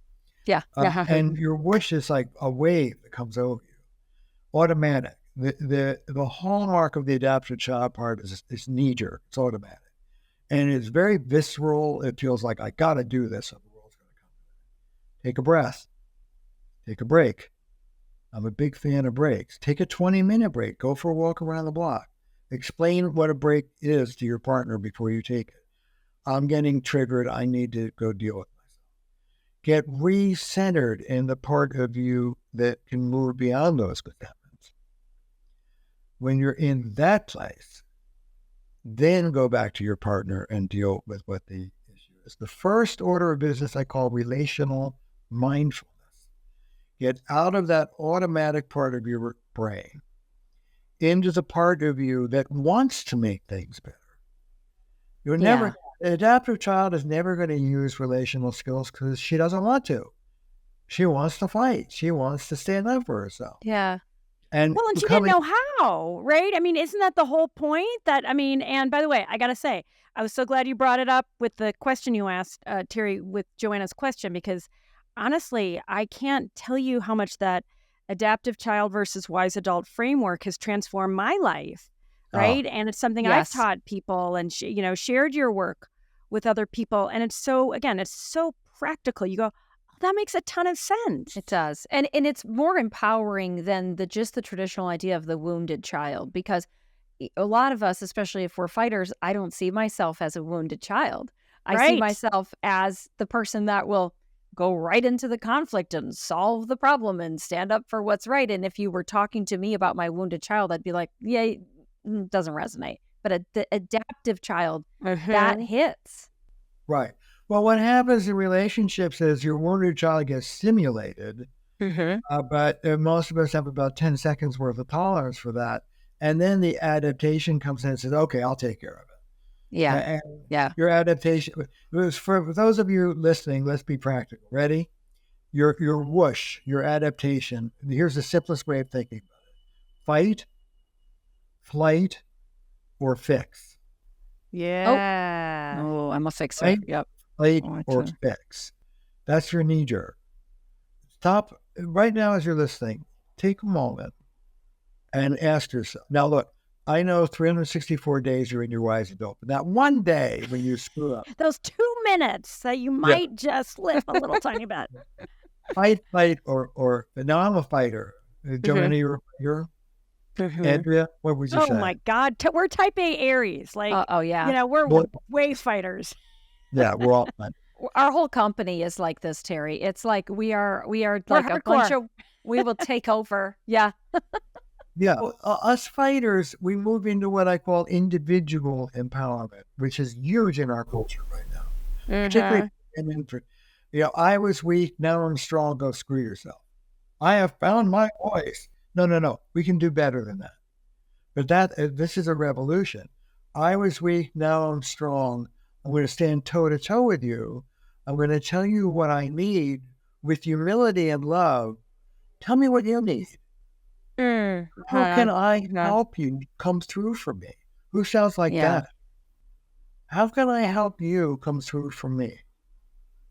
Yeah. And your whoosh is like a wave that comes over you, automatic. The hallmark of the adaptive child part is knee-jerk. It's automatic. And it's very visceral. It feels like, I got to do this or the world's going to come. Take a breath. Take a break. I'm a big fan of breaks. Take a 20-minute break. Go for a walk around the block. Explain what a break is to your partner before you take it. I'm getting triggered. I need to go deal with myself. Get re-centered in the part of you that can move beyond those resentments. When you're in that place, then go back to your partner and deal with what the issue is. The first order of business I call relational mindfulness. Get out of that automatic part of your brain into the part of you that wants to make things better. You're never, an adaptive child is never going to use relational skills because she doesn't want to. She wants to fight. She wants to stand up for herself. Yeah. And she didn't know how, right? I mean, isn't that the whole point? And by the way, I got to say, I was so glad you brought it up with the question you asked, Terry, with Joanna's question, because honestly, I can't tell you how much that adaptive child versus wise adult framework has transformed my life, right? And it's something I've taught people and, shared your work with other people. And it's so practical. You go, that makes a ton of sense. It does. And it's more empowering than just the traditional idea of the wounded child, because a lot of us, especially if we're fighters, I don't see myself as a wounded child. I see myself as the person that will go right into the conflict and solve the problem and stand up for what's right. And if you were talking to me about my wounded child, I'd be like, yeah, it doesn't resonate. But the adaptive child, that hits. Right. Well, what happens in relationships is your wounded child gets stimulated, but most of us have about 10 seconds worth of tolerance for that. And then the adaptation comes in and says, okay, I'll take care of it. Yeah. Your adaptation, for those of you listening, let's be practical. Ready? Your whoosh, your adaptation. Here's the simplest way of thinking about it. Fight, flight, or fix. Yeah. Oh, I'm a fixer. Right? Yep. Fight or fix. That's your knee jerk. Stop right now as you're listening. Take a moment and ask yourself. Now, look, I know 364 days you're in your wise adult, but that one day when you screw up. Those 2 minutes that you might just slip a little tiny bit. Fight, or now I'm a fighter. Joanna, you're Andrea, what would you say? Oh my God. We're type A Aries. Like, we're way fighters. Yeah, we're all fine. Our whole company is like this, Terry. It's like we are like a bunch of, we will take over. Yeah. Yeah. Us fighters, we move into what I call individual empowerment, which is huge in our culture right now. Particularly I was weak, now I'm strong, go screw yourself. I have found my voice. No. We can do better than that. But this is a revolution. I was weak, now I'm strong. I'm going to stand toe-to-toe with you. I'm going to tell you what I need with humility and love. Tell me what you need. How can I help you come through for me? Who sounds like that? How can I help you come through for me?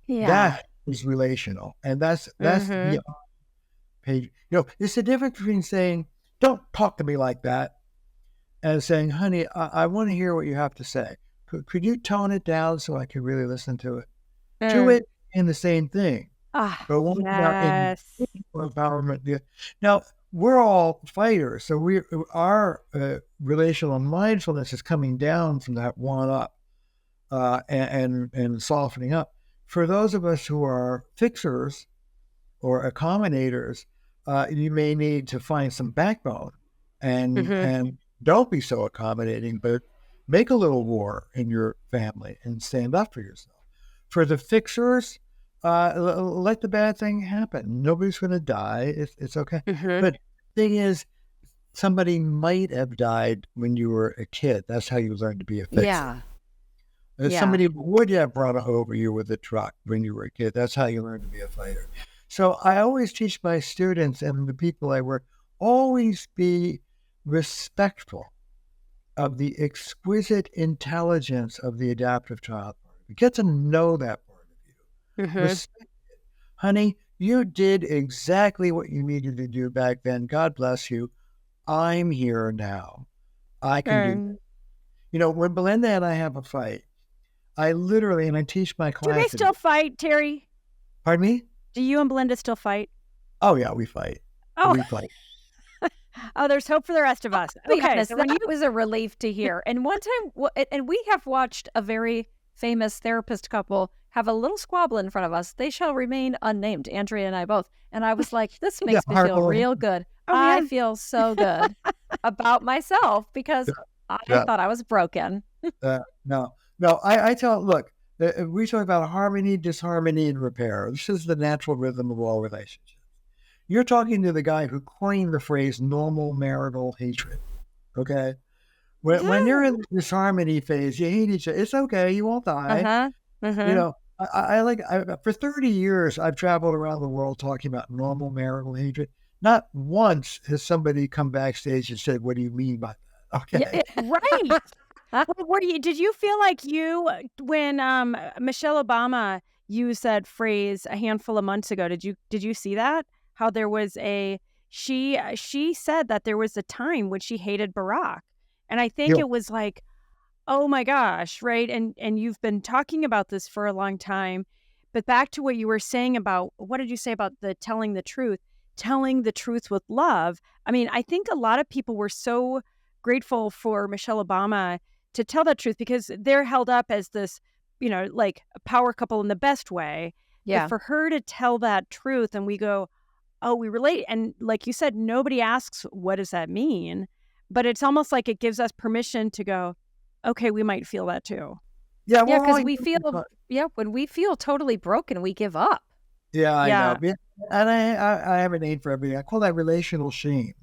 Yeah. That is relational. And that's the page. It's the difference between saying, don't talk to me like that, and saying, honey, I want to hear what you have to say. Could you tone it down so I can really listen to it? Do it in the same thing. But one about empowerment. Now, we're all fighters, so our relational mindfulness is coming down from that one up and softening up. For those of us who are fixers or accommodators, you may need to find some backbone and don't be so accommodating, but make a little war in your family and stand up for yourself. For the fixers, let the bad thing happen. Nobody's going to die. It's okay. Mhm. But the thing is, somebody might have died when you were a kid. That's how you learn to be a fixer. Yeah. Yeah. Somebody would have run over you with a truck when you were a kid. That's how you learn to be a fighter. So I always teach my students and the people I work, always be respectful of the exquisite intelligence of the adaptive child part. You get to know that part of you. Mhm. Respect it. Honey, you did exactly what you needed to do back then. God bless you. I'm here now. I can do. You know, when Belinda and I have a fight, I literally, and I teach my Do they clients. still fight, Terry? Pardon me? Do you and Belinda still fight? Oh yeah, we fight. Oh, We fight. oh, there's hope for the rest of us. To be Okay, honest, so when that you was a relief to hear. And one time, and we have watched a very famous therapist couple have a little squabble in front of us. They shall remain unnamed, Andrea and I both. And I was like, this makes me feel horrible. real good. Oh, I man. feel so good about myself because I Yeah. thought I was broken. No, I tell, look, we talk about harmony, disharmony, and repair. This is the natural rhythm of all relationships. You're talking to the guy who coined the phrase normal marital hatred. Okay? When you're in the disharmony phase, you hate each other. It's okay. You won't die. Uh-huh. Mhm. You know, for 30 years, I've traveled around the world talking about normal marital hatred. Not once has somebody come backstage and said, what do you mean by that? Okay. Right. Well, did you feel like when Michelle Obama used that phrase a handful of months ago, did you see that? How there was she said that there was a time when she hated Barack. And I think Yeah. it was like, oh my gosh, right? And you've been talking about this for a long time. But back to what you were saying about, what did you say about the telling the truth with love? I mean, I think a lot of people were so grateful for Michelle Obama to tell that truth because they're held up as this, like a power couple in the best way. Yeah. But for her to tell that truth and we go, oh, we relate. And like you said, nobody asks, what does that mean? But it's almost like it gives us permission to go, okay, we might feel that too. Yeah, Yeah, well, because we feel, when we feel totally broken, we give up. Yeah, I Yeah. know. And I have a name for everything. I call that relational shame.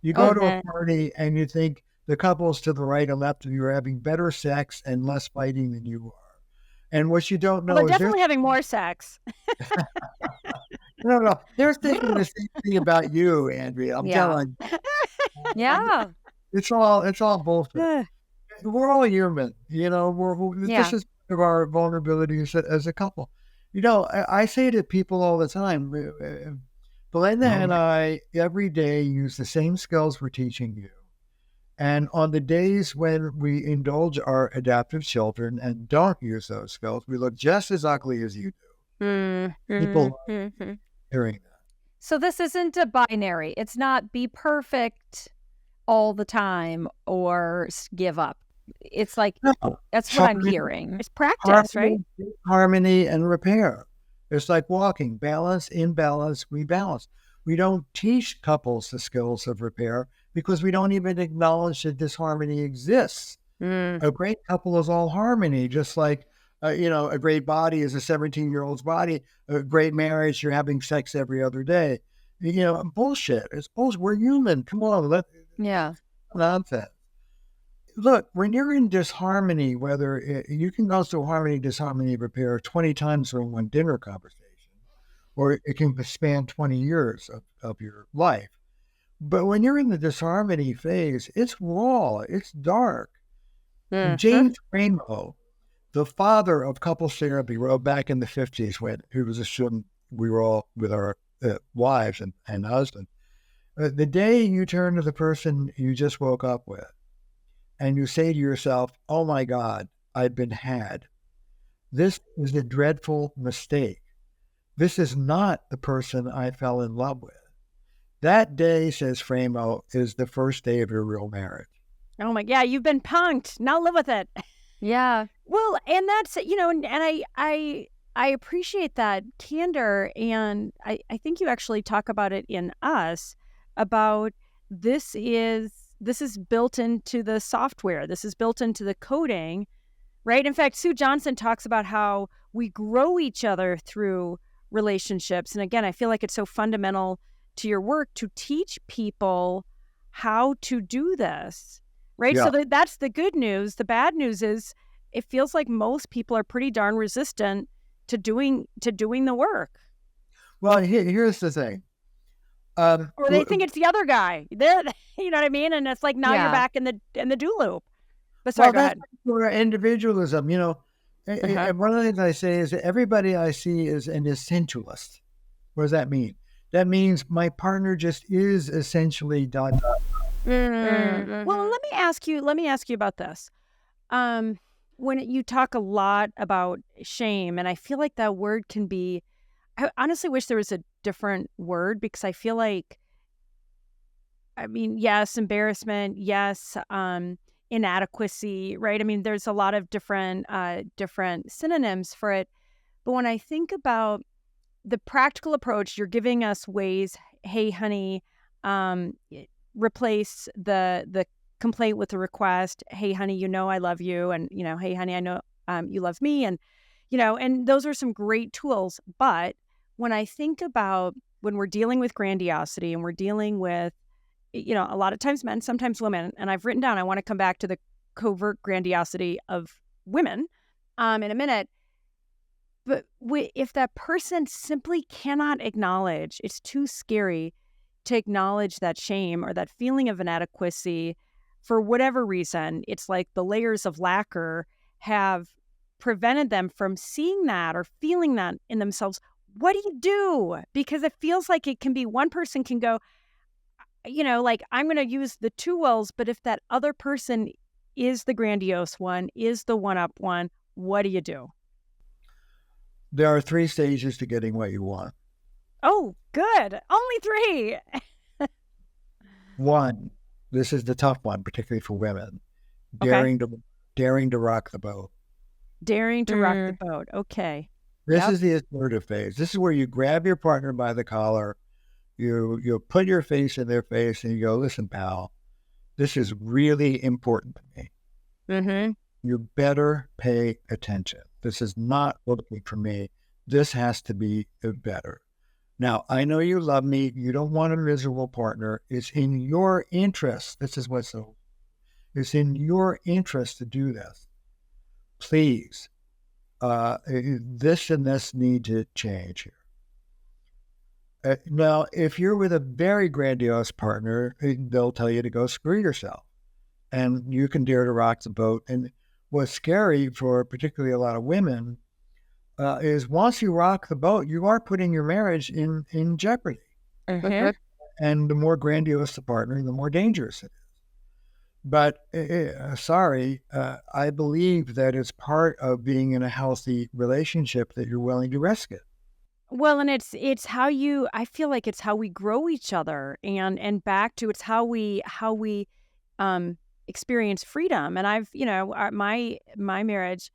You go to a party and you think the couples to the right and left of you are having better sex and less fighting than you are. And what you don't know Well, is they're definitely having more sex. no. They're thinking the same thing about you, Andrea. I'm Yeah. telling you. Yeah. It's all bullshit. We're all human, this is part of our vulnerability as a couple. I say to people all the time, Belinda and I every day use the same skills we're teaching you. And on the days when we indulge our adaptive children and don't use those skills, we look just as ugly as you do. People love hearing that. So this isn't a binary. It's not be perfect all the time or give up. It's like, No. that's what I'm hearing. It's practice, right? Harmony and repair. It's like walking, balance, imbalance, rebalance. We don't teach couples the skills of repair because we don't even acknowledge that disharmony exists. A great couple is all harmony, just like, a great body is a 17-year-old's body. A great marriage, you're having sex every other day. Bullshit. It's bullshit. We're human. Come on. Yeah. Nonsense. Look, when you're in disharmony, you can go through harmony, disharmony, repair 20 times in one dinner conversation, or it can span 20 years of your life. But when you're in the disharmony phase, it's raw, it's dark. James Ramo, the father of couples therapy, wrote back in the 50s when he was a student, we were all with our wives and husbands. The day you turn to the person you just woke up with, and you say to yourself, oh my God, I've been had. This is a dreadful mistake. This is not the person I fell in love with. That day, says Framo, is the first day of your real marriage. Oh my, yeah, you've been punked. Now live with it. Yeah. Well, and that's, and I appreciate that candor. And I think you actually talk about it in Us about this is built into the software. This is built into the coding right? In fact, Sue Johnson talks about how we grow each other through relationships. And again, I feel like it's so fundamental to your work to teach people how to do this, right? Yeah. So that's the good news. The bad news is it feels like most people are pretty darn resistant to doing the work. Well, here's the thing. Or they think it's the other guy. They're, you know what I mean? And it's like now you're back in the do loop. But sorry, go ahead. For individualism, you know, and one of the things I say is that everybody I see is an essentialist. What does that mean? That means my partner just is essentially dot. Well, let me ask you about this. When you talk a lot about shame, and I feel like that word can be, I honestly wish there was a different word, because I feel like, I mean, yes, embarrassment, yes, inadequacy, right? I mean, there's a lot of different synonyms for it. But when I think about the practical approach, you're giving us ways, hey, honey, replace the complaint with a request. Hey, honey, you know I love you. And, you know, hey, honey, I know you love me. And, you know, and those are some great tools. But when I think about when we're dealing with grandiosity and we're dealing with, you know, a lot of times men, sometimes women, and I've written down, I want to come back to the covert grandiosity of women in a minute. But if that person simply cannot acknowledge, it's too scary to acknowledge that shame or that feeling of inadequacy for whatever reason, it's like the layers of lacquer have prevented them from seeing that or feeling that in themselves. What do you do? Because it feels like it can be one person can go, you know, like, I'm going to use the two wills, but if that other person is the grandiose one, is the one-up one, what do you do? There are 3 stages to getting what you want. Oh, good. Only 3. 1, this is the tough one, particularly for women. Daring to rock the boat. Daring to rock the boat. Okay. This is the assertive phase. This is where you grab your partner by the collar, you put your face in their face, and you go, listen, pal, this is really important to me. Mm-hmm. You better pay attention. This is not working for me. This has to be better. Now, I know you love me. You don't want a miserable partner. It's in your interest. This is what's so. It's in your interest to do this. Please, this and this need to change here. Now, if you're with a very grandiose partner, they'll tell you to go screw yourself. And you can dare to rock the boat. And what's scary for particularly a lot of women is once you rock the boat, you are putting your marriage in jeopardy. Mm-hmm. And the more grandiose the partner, the more dangerous it is. But I believe that it's part of being in a healthy relationship that you're willing to risk it. Well, and it's how I feel like it's how we grow each other, and back to it's how we experience freedom. And I've, you know, my marriage,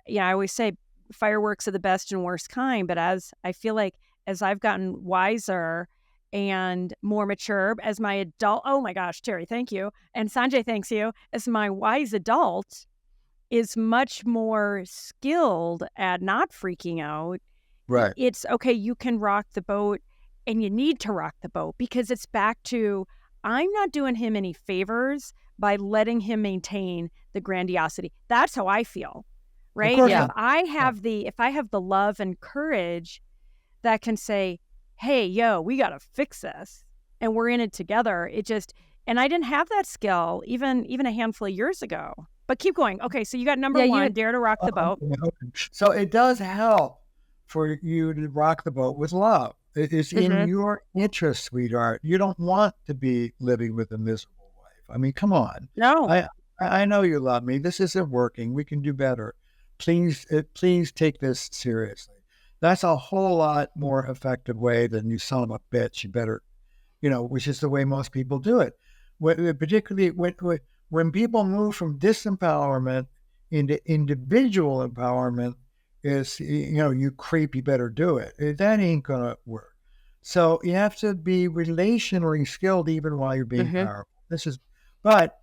yeah, I always say fireworks are the best and worst kind. But as I feel like as I've gotten wiser and more mature as my adult, oh my gosh, Terry, thank you. And Sanjay, thanks you. As my wise adult is much more skilled at not freaking out. Right. It's okay, you can rock the boat, and you need to rock the boat, because it's back to, I'm not doing him any favors by letting him maintain the grandiosity. That's how I feel, right? Yeah. If I have the love and courage that can say, hey, yo, we got to fix this, and we're in it together. And I didn't have that skill even a handful of years ago. But keep going. Okay, so you got number 1, dare to rock the boat. So it does help for you to rock the boat with love. It's in your interest, sweetheart. You don't want to be living with a miserable wife. I mean, come on. No. I know you love me. This isn't working. We can do better. Please take this seriously. That's a whole lot more effective way than you son of a bitch. You better, which is the way most people do it. Particularly when people move from disempowerment into individual empowerment, is, you creep, you better do it. That ain't going to work. So you have to be relationally skilled even while you're being powerful. But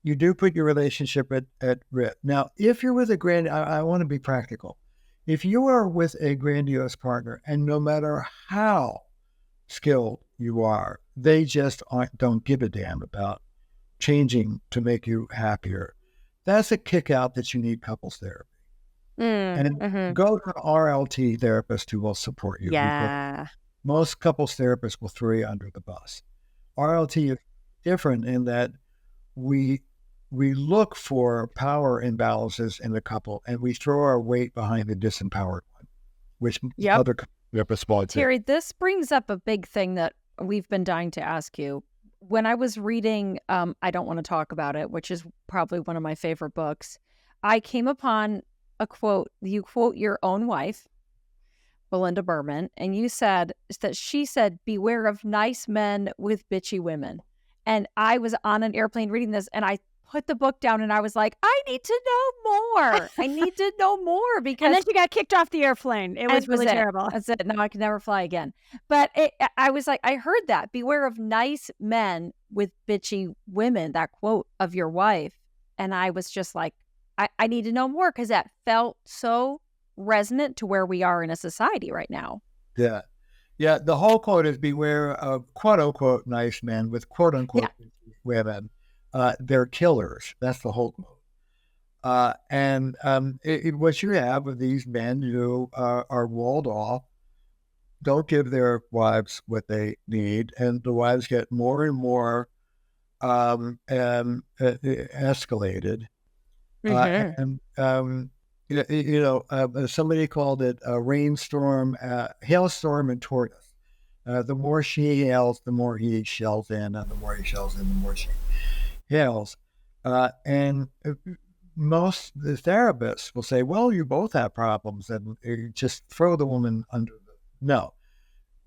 you do put your relationship at risk. Now, if you're with I want to be practical. If you are with a grandiose partner, and no matter how skilled you are, they just don't give a damn about changing to make you happier, that's a kick out that you need couples therapy. And go to an RLT therapist who will support you. Yeah. Most couples therapists will throw you under the bus. RLT is different in that we look for power imbalances in the couple, and we throw our weight behind the disempowered one, which other therapists won't do. Terry, this brings up a big thing that we've been dying to ask you. When I was reading I Don't Want to Talk About It, which is probably one of my favorite books, I came upon a quote. You quote your own wife, Belinda Berman, and you said that she said, "Beware of nice men with bitchy women." And I was on an airplane reading this, and I put the book down, and I was like, I need to know more. I need to know more, because... And then she got kicked off the airplane. It was really terrible. That's it. Now I can never fly again. But I was like, I heard that. Beware of nice men with bitchy women, that quote of your wife. And I was just like, I need to know more, because that felt so resonant to where we are in a society right now. Yeah. Yeah. The whole quote is beware of quote unquote nice men with quote unquote women. They're killers. That's the whole quote. And what you have with these men who are walled off, don't give their wives what they need, and the wives get more and more escalated. Somebody called it a rainstorm, hailstorm, and tortoise. The more she hails, the more he shells in, and the more he shells in, the more she hails. And most the therapists will say, well, you both have problems, and just throw the woman under the... No.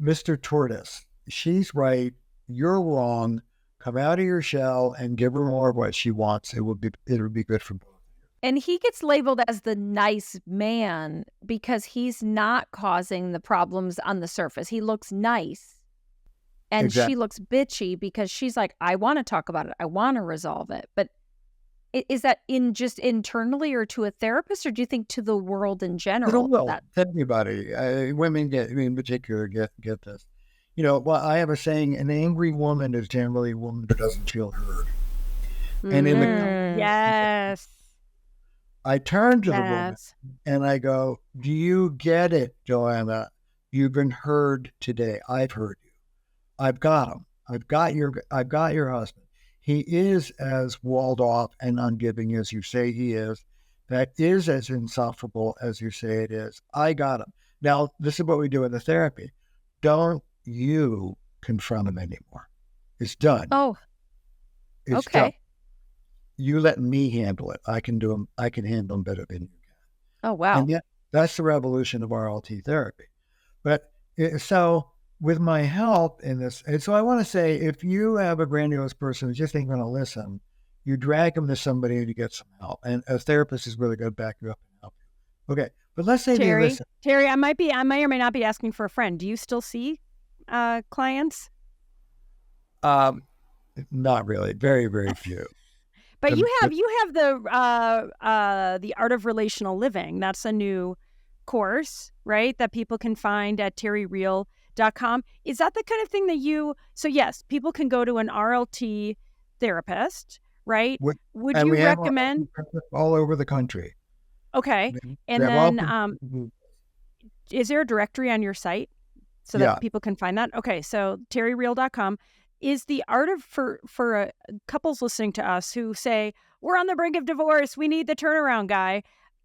Mr. Tortoise, she's right, you're wrong. Come out of your shell and give her more of what she wants. It would be good for both. And he gets labeled as the nice man because he's not causing the problems on the surface. He looks nice. And she looks bitchy because she's like, I want to talk about it. I want to resolve it. But is that just internally, or to a therapist, or do you think to the world in general? Everybody, women in particular get this. Well, I have a saying, an angry woman is generally a woman who doesn't feel heard. And in the... Yes. I turn to the woman and I go, do you get it, Joanna? You've been heard today. I've heard you. I've got him. I've got your husband. He is as walled off and ungiving as you say he is. That is as insufferable as you say it is. I got him. Now, this is what we do in the therapy. Don't you confront him anymore. It's done. Oh, it's okay. Done. You let me handle it. I can handle them better than you can. Oh, wow. And yet, that's the revolution of RLT therapy. But so with my help in this, and so I want to say, if you have a grandiose person who just ain't going to listen, you drag them to somebody to get some help. And a therapist is really going to back you up and help you. Okay. But let's say they listen. Terry, I may or may not be asking for a friend. Do you still see clients? Not really. Very, very few. But you have the Art of Relational Living. That's a new course, right? That people can find at terryreal.com. Is that the kind of thing that so yes, people can go to an RLT therapist, right? Would you recommend all over the country? Okay. And then is there a directory on your site so that people can find that? Okay. So terryreal.com. Is the art of, for couples listening to us who say, we're on the brink of divorce, we need the turnaround guy,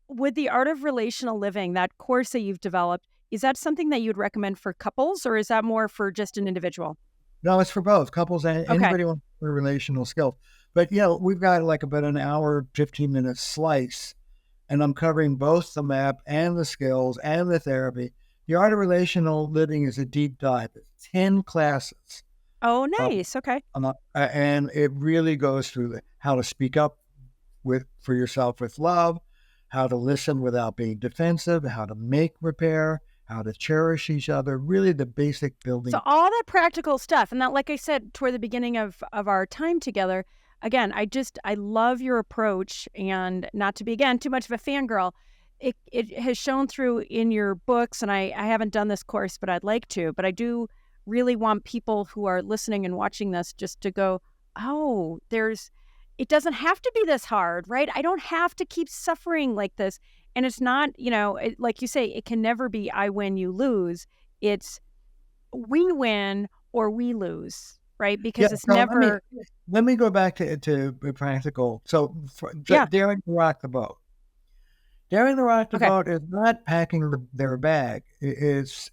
would the Art of Relational Living, that course that you've developed, is that something that you'd recommend for couples, or is that more for just an individual? No, it's for both couples and anybody wants relational skills. But we've got like about an hour, 15-minute slice, and I'm covering both the map and the skills and the therapy. The Art of Relational Living is a deep dive. It's 10 classes. Oh, nice. Okay. And it really goes through how to speak up for yourself with love, how to listen without being defensive, how to make repair, how to cherish each other, really the basic building. So all that practical stuff. And that, like I said, toward the beginning of our time together, again, I love your approach, and not to be, again, too much of a fangirl. It has shown through in your books, and I haven't done this course, but I'd like to. But I do really want people who are listening and watching this just to go, oh, it doesn't have to be this hard, right? I don't have to keep suffering like this. And it's not, like you say, it can never be I win, you lose. It's we win or we lose, right? Because it's never. Let me go back to practical. So, daring to rock the boat. Daring to rock the boat is not packing their bag. It's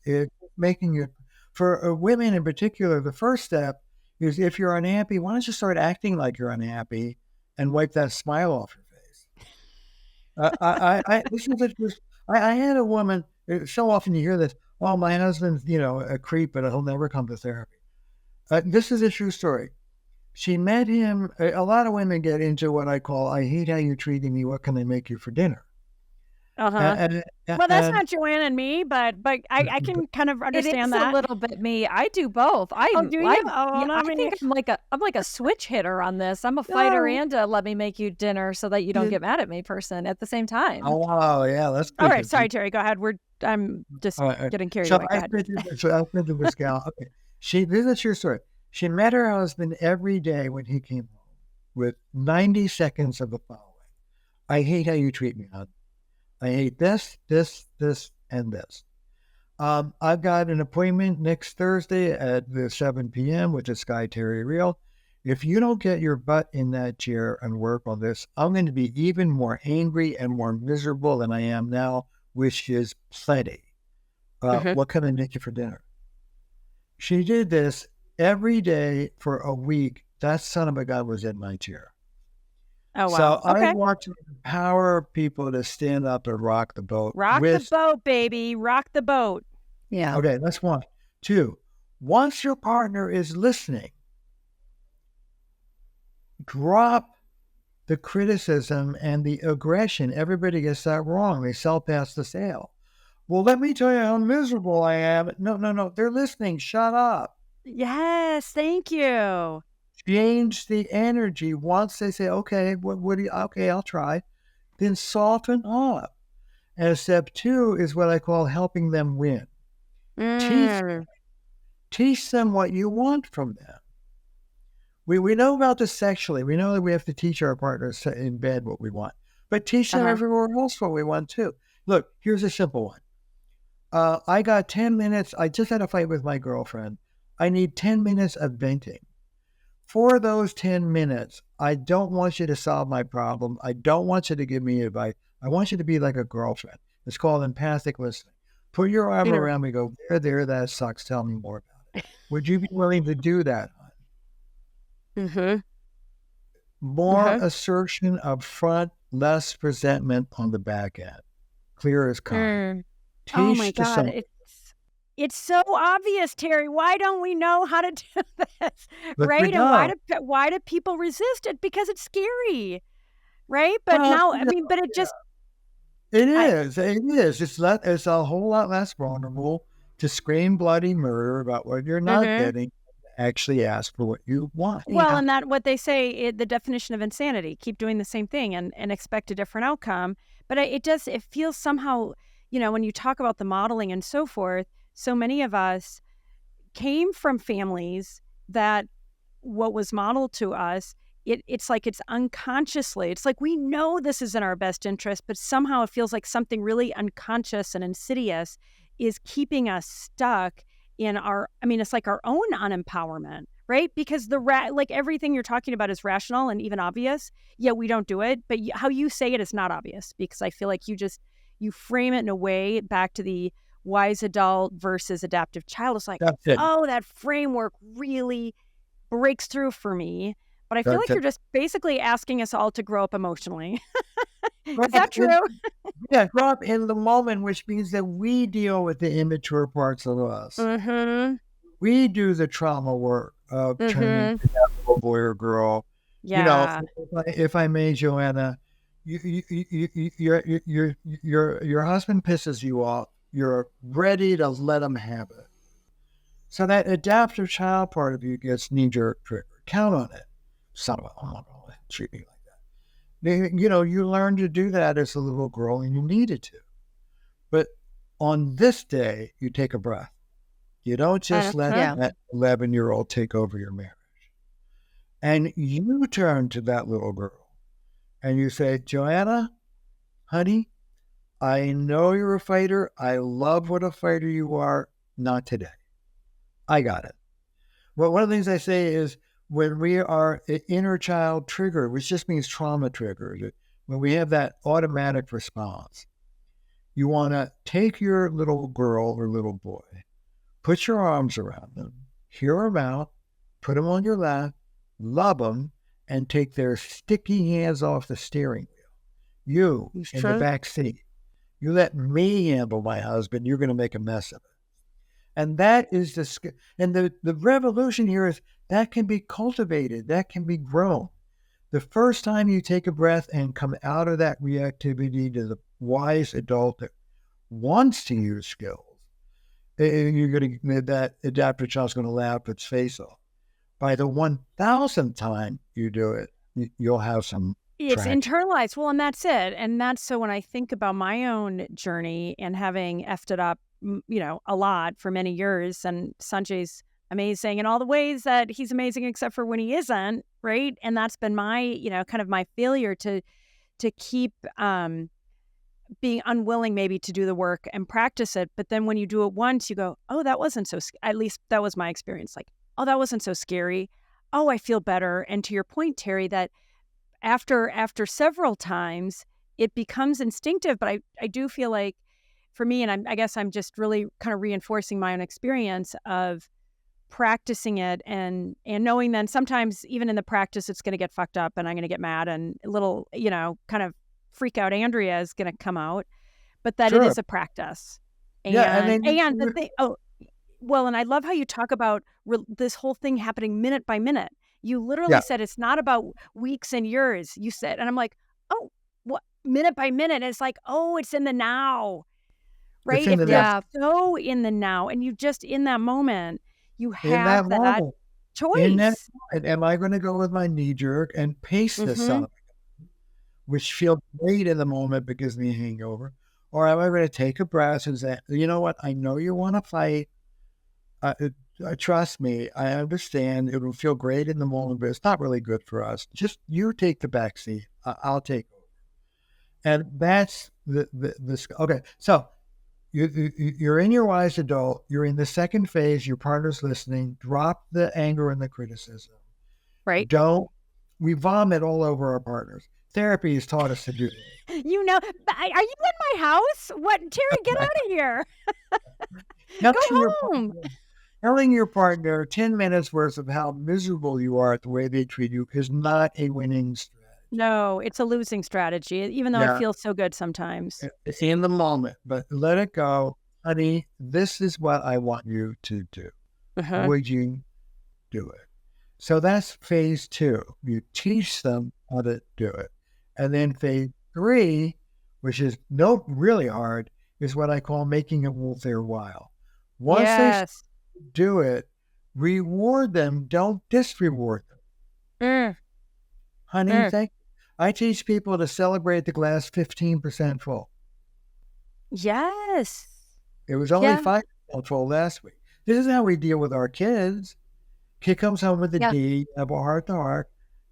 making it, for women in particular, the first step is, if you're unhappy, why don't you start acting like you're unhappy and wipe that smile off your face? I had a woman, so often you hear this, oh, my husband's, a creep, but he'll never come to therapy. This is a true story. She met him. A lot of women get into what I call, I hate how you're treating me. What can I make you for dinner? Well, that's not Joanne and me, but I can kind of understand that. A little bit me. I do both. Do you? I think I'm like a switch hitter on this. I'm a fighter and a let me make you dinner so that you don't get mad at me person at the same time. Oh, yeah, that's good. All right, sorry, Terry, go ahead. I'm just getting carried away. I've been to this gal. Okay, this is a true story. She met her husband every day when he came home with 90 seconds of the following: I hate how you treat me, hon. I hate this, and this. I've got an appointment next Thursday at 7 p.m. with this guy, Terry Real. If you don't get your butt in that chair and work on this, I'm going to be even more angry and more miserable than I am now, which is plenty. What can I make you for dinner? She did this every day for a week. That son of a gun was in my chair. Oh, wow. So I want to empower people to stand up and rock the boat. Rock the boat, baby. Rock the boat. Yeah. Okay, that's one. Two, once your partner is listening, drop the criticism and the aggression. Everybody gets that wrong. They sell past the sale. Well, let me tell you how miserable I am. No. They're listening. Shut up. Yes, thank you. Change the energy. Once they say, okay, okay, I'll try, then soften up. And step two is what I call helping them win. Teach them what you want from them. We know about this sexually. We know that we have to teach our partners in bed what we want, but teach them everywhere else what we want too. Look, here's a simple one. I got 10 minutes. I just had a fight with my girlfriend. I need 10 minutes of venting. For those 10 minutes, I don't want you to solve my problem. I don't want you to give me advice. I want you to be like a girlfriend. It's called empathic listening. Put your arm around me, go, there, that sucks. Tell me more about it. Would you be willing to do that? More assertion up front, less resentment on the back end. Clear as kind. Oh my God. It's so obvious, Terry. Why don't we know how to do this? Right? And why do people resist it? Because it's scary. Right? But but it just... It is. It's a whole lot less vulnerable to scream bloody murder about what you're not getting. Actually ask for what you want. Well, and that what they say, the definition of insanity, keep doing the same thing and expect a different outcome. But it feels somehow, when you talk about the modeling and so forth, so many of us came from families that what was modeled to us, it's like it's unconsciously, it's like we know this is in our best interest, but somehow it feels like something really unconscious and insidious is keeping us stuck in it's like our own unempowerment, right? Because like everything you're talking about is rational and even obvious, yet we don't do it. But how you say it is not obvious, because I feel like you frame it in a way back to the wise adult versus adaptive child. It's like, that framework really breaks through for me. But I feel like you're just basically asking us all to grow up emotionally. Is that true? Yeah, grow up in the moment, which means that we deal with the immature parts of us. We do the trauma work of turning into that boy or girl. Yeah. If I may, Joanna, your husband pisses you off. You're ready to let him have it. So that adaptive child part of you gets knee-jerk trigger. Count on it. Son of a, treat me like that. You learn to do that as a little girl, and you needed to. But on this day, you take a breath. You don't just let that 11-year-old take over your marriage. And you turn to that little girl and you say, Joanna, honey, I know you're a fighter. I love what a fighter you are. Not today. I got it. Well, one of the things I say is when we are inner child trigger, which just means trauma triggered, when we have that automatic response, you want to take your little girl or little boy, put your arms around them, hear them out, put them on your lap, love them, and take their sticky hands off the steering wheel. You in the back seat. You let me handle my husband, you're going to make a mess of it. And that is the revolution here is that can be cultivated, that can be grown. The first time you take a breath and come out of that reactivity to the wise adult that wants to use skills, that adaptive child's going to laugh its face off. By the 1,000th time you do it, you'll have some It's traction. internalized. Well, and that's it. And that's so when I think about my own journey and having effed it up, a lot for many years, and Sanjay's amazing in all the ways that he's amazing, except for when he isn't, right? And that's been my, kind of my failure to keep being unwilling maybe to do the work and practice it. But then when you do it once, you go, oh, that wasn't so, at least that was my experience. Like, oh, that wasn't so scary. Oh, I feel better. And to your point, Terry, that after several times, it becomes instinctive. But I do feel like for me, and I guess I'm just really kind of reinforcing my own experience of practicing it and knowing then sometimes even in the practice, it's going to get fucked up and I'm going to get mad and a little, kind of freak out Andrea is going to come out, but that it is a practice. And, and the thing, and I love how you talk about this whole thing happening minute by minute. You literally said it's not about weeks and years. You said, and I'm like, oh, what minute by minute? And it's like, oh, it's in the now, right? So in the now, and you just in that moment, you have that choice. Am I going to go with my knee jerk and pace this up, which feels great in the moment because of the hangover, or am I going to take a breath and say, you know what? I know you want to fight. Trust me, I understand. It will feel great in the moment, but it's not really good for us. Just you take the back seat. I'll take over. And that's the okay. So you're in your wise adult. You're in the second phase. Your partner's listening. Drop the anger and the criticism. Right. We vomit all over our partners. Therapy has taught us to do that. Are you in my house? What, Terry, get out of here. Go home. Telling your partner 10 minutes worth of how miserable you are at the way they treat you is not a winning strategy. No, it's a losing strategy, even though it feels so good sometimes. It's in the moment, but let it go. Honey, this is what I want you to do. Would you do it? So that's phase 2. You teach them how to do it. And then phase 3, which is really hard, is what I call making it worth their while. Once they do it, reward them, don't disreward them. Honey, thank you. I teach people to celebrate the glass 15% full. Yes. It was only 5% full last week. This is how we deal with our kids. Kid comes home with a D, have a heart-to-heart.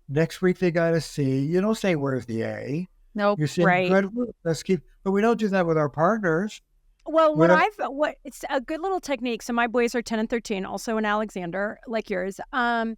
Next week they got a C. You don't say, where's the A? Nope. You're saying, good, let's keep, but we don't do that with our partners. Well, it's a good little technique. So my boys are 10 and 13, also in Alexander, like yours. I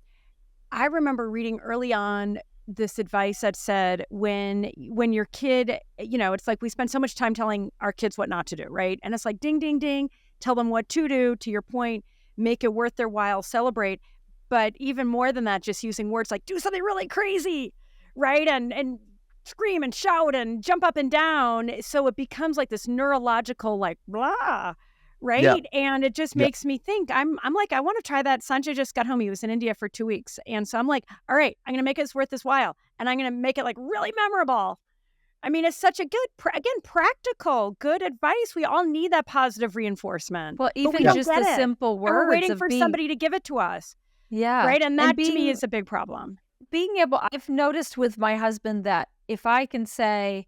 remember reading early on this advice that said when your kid, it's like we spend so much time telling our kids what not to do, right? And it's like ding, ding, ding, tell them what to do, to your point, make it worth their while, celebrate. But even more than that, just using words like do something really crazy, right? And scream and shout and jump up and down. So it becomes like this neurological, like, blah, right? Yeah. And it just makes me think, I'm like, I want to try that. Sanjay just got home. He was in India for 2 weeks. And so I'm like, all right, I'm going to make it worth this while. And I'm going to make it like really memorable. I mean, it's such a good, practical, good advice. We all need that positive reinforcement. Well, even just the simple words. We're waiting for somebody to give it to us. Yeah. Right. And that to me is a big problem. being able, I've noticed with my husband that if I can say,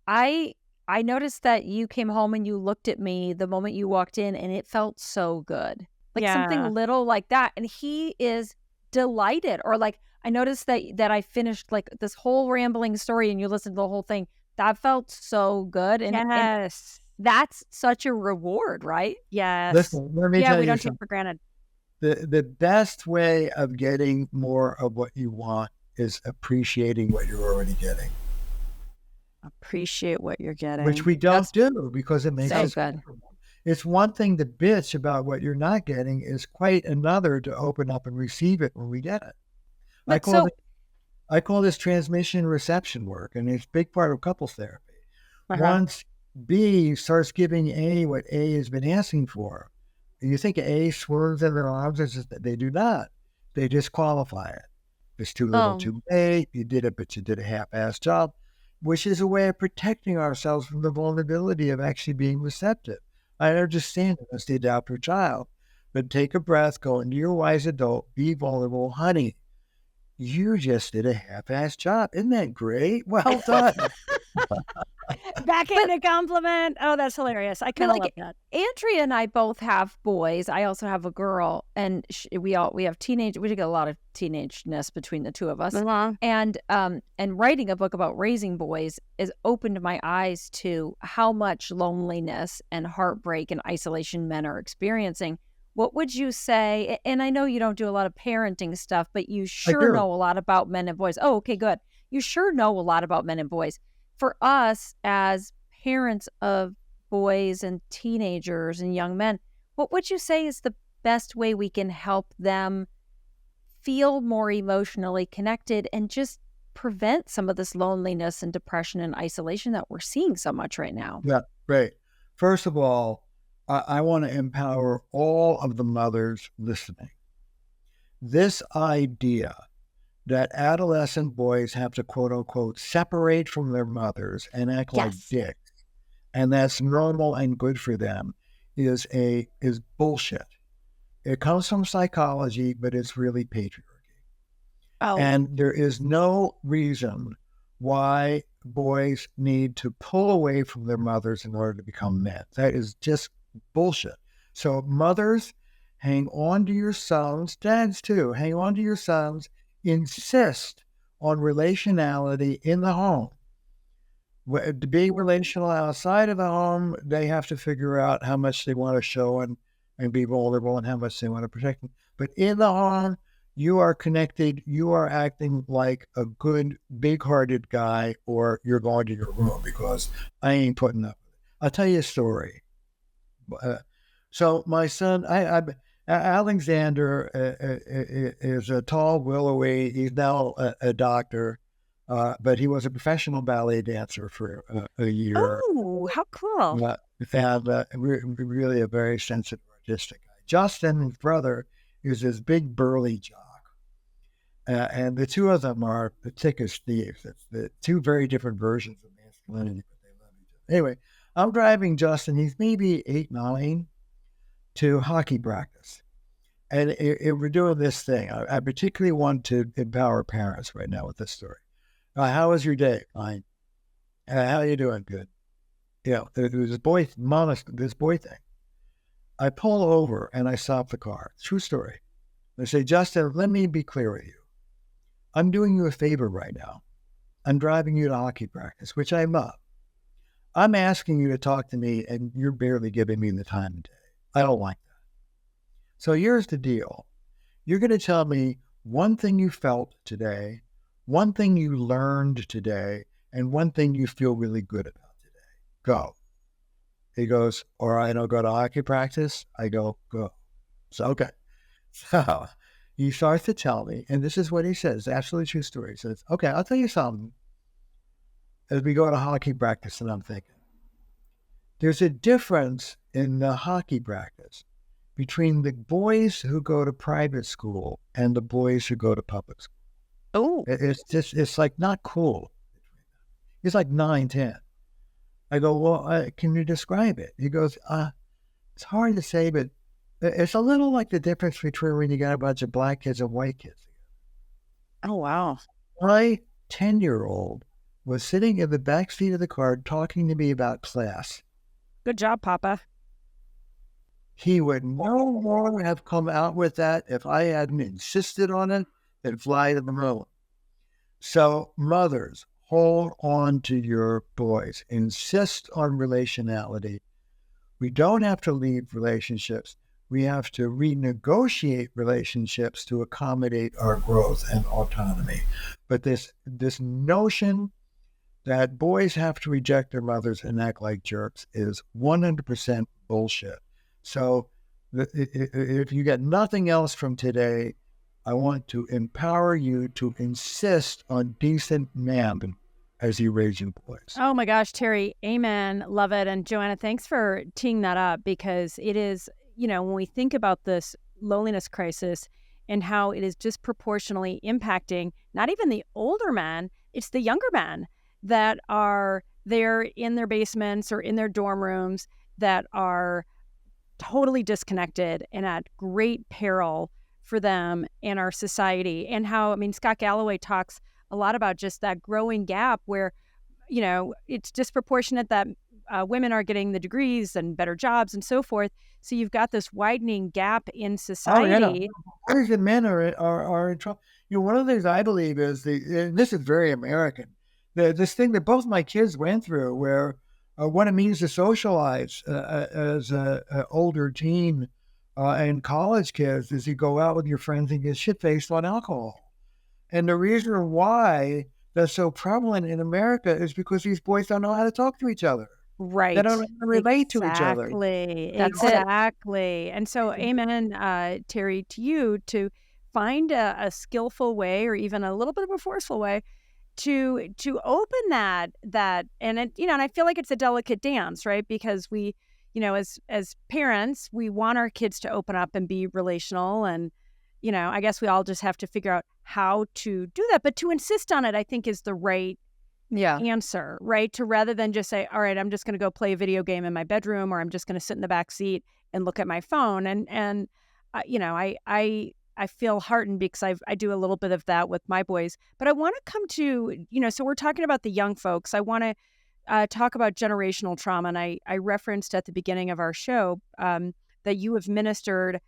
I noticed that you came home and you looked at me the moment you walked in and it felt so good. Like something Yeah. little like that. And he is delighted. Or like, I noticed that I finished like this whole rambling story and you listened to the whole thing. That felt so good. And Yes. that's such a reward, right? Yes. Listen, let me Yeah, tell we you don't something. take for granted. The best way of getting more of what you want is appreciating what you're already getting, Appreciate what you're getting. which we don't do because it makes so us good. comfortable. It's one thing to bitch about what you're not getting, is quite another to open up and receive it when we get it. I But call this transmission reception work, and it's a big part of couples therapy. Uh-huh. Once B starts giving A what A has been asking for, you think A swerves in their arms? They do not. They disqualify it. It's too little, Oh. too late. You did it, but you did a half-assed job, which is a way of protecting ourselves from the vulnerability of actually being receptive. I understand it as the adopter child, but take a breath, go into your wise adult, be vulnerable. Honey, you just did a half-assed job. Isn't that great? Well done. Backhand compliment. Oh, that's hilarious. I kind of like, love that. Andrea and I both have boys. I also have a girl, and we have teenage. We get a lot of teenageness between the two of us. Uh-huh. And writing a book about raising boys has opened my eyes to how much loneliness and heartbreak and isolation men are experiencing. What would you say? And I know you don't do a lot of parenting stuff, but you sure do. know a lot about men and boys. Oh, okay, good. You sure know a lot about men and boys. For us as parents of boys and teenagers and young men, what would you say is the best way we can help them feel more emotionally connected and just prevent some of this loneliness and depression and isolation that we're seeing so much right now? Yeah, great. First of all, I want to empower all of the mothers listening. This idea that adolescent boys have to, quote unquote, separate from their mothers and act like dicks, and that's normal and good for them, is bullshit. It comes from psychology, but it's really patriarchy. Oh. And there is no reason why boys need to pull away from their mothers in order to become men. That is just bullshit. So mothers, hang on to your sons, dads too, hang on to your sons, insist on relationality in the home. To be relational outside of the home, they have to figure out how much they want to show and be vulnerable and how much they want to protect them. But in the home, you are connected, you are acting like a good, big-hearted guy, or you're going to your room because I ain't putting up with it. I'll tell you a story. So my son, Alexander is a tall, willowy. He's now a doctor, but he was a professional ballet dancer for a year. Oh, how cool. And really a very sensitive, artistic guy. Justin, his brother, is this big, burly jock. And the two of them are the thick as thieves. It's the two very different versions of masculinity, but they love each other. Anyway, I'm driving Justin. He's maybe 8, 9, to hockey practice. And we're doing this thing. I particularly want to empower parents right now with this story. How was your day? Fine. How are you doing? Good. Yeah, there was this boy thing. I pull over and I stop the car. True story. I say, Justin, let me be clear with you. I'm doing you a favor right now. I'm driving you to hockey practice, which I love. I'm asking you to talk to me, and you're barely giving me the time of day. I don't like that. So here's the deal. You're going to tell me one thing you felt today, one thing you learned today, and one thing you feel really good about today. Go. He goes, all right, I'll go to hockey practice. I go. So, okay. So he starts to tell me, and this is what he says, absolutely true story. He says, okay, I'll tell you something. As we go to hockey practice, and I'm thinking, there's a difference in the hockey practice between the boys who go to private school and the boys who go to public school. Oh. It's like not cool. He's like 9, 10. I go, well, can you describe it? He goes, it's hard to say, but it's a little like the difference between when you got a bunch of black kids and white kids. Oh, wow. My 10-year-old was sitting in the back seat of the car talking to me about class. Good job, Papa. He would no more have come out with that if I hadn't insisted on it than fly to the moon. So mothers, hold on to your boys. Insist on relationality. We don't have to leave relationships. We have to renegotiate relationships to accommodate our growth and autonomy. But this notion that boys have to reject their mothers and act like jerks is 100% bullshit. So if you get nothing else from today, I want to empower you to insist on decent man as you raise your boys. Oh my gosh, Terry, amen. Love it. And Joanna, thanks for teeing that up, because it is, when we think about this loneliness crisis and how it is disproportionately impacting not even the older men, it's the younger men that are there in their basements or in their dorm rooms that are totally disconnected and at great peril for them and our society. And how, Scott Galloway talks a lot about just that growing gap where, it's disproportionate that women are getting the degrees and better jobs and so forth. So you've got this widening gap in society. Boys and men are in trouble. One of the things I believe is and this is very American, this thing that both my kids went through, where what it means to socialize as an older teen and college kids is you go out with your friends and get shit-faced on alcohol. And the reason why that's so prevalent in America is because these boys don't know how to talk to each other. Right. They don't know how to relate to each other. Exactly. And so, amen, Terry, to you to find a skillful way, or even a little bit of a forceful way, to open that, and it, and I feel like it's a delicate dance, right? Because we, as parents, we want our kids to open up and be relational, and I guess we all just have to figure out how to do that. But to insist on it, I think, is the right answer, right? To rather than just say, all right, I'm just going to go play a video game in my bedroom, or I'm just going to sit in the back seat and look at my phone. And I feel heartened because I do a little bit of that with my boys. But I want to come to, so we're talking about the young folks. I want to talk about generational trauma. And I referenced at the beginning of our show that you have ministered,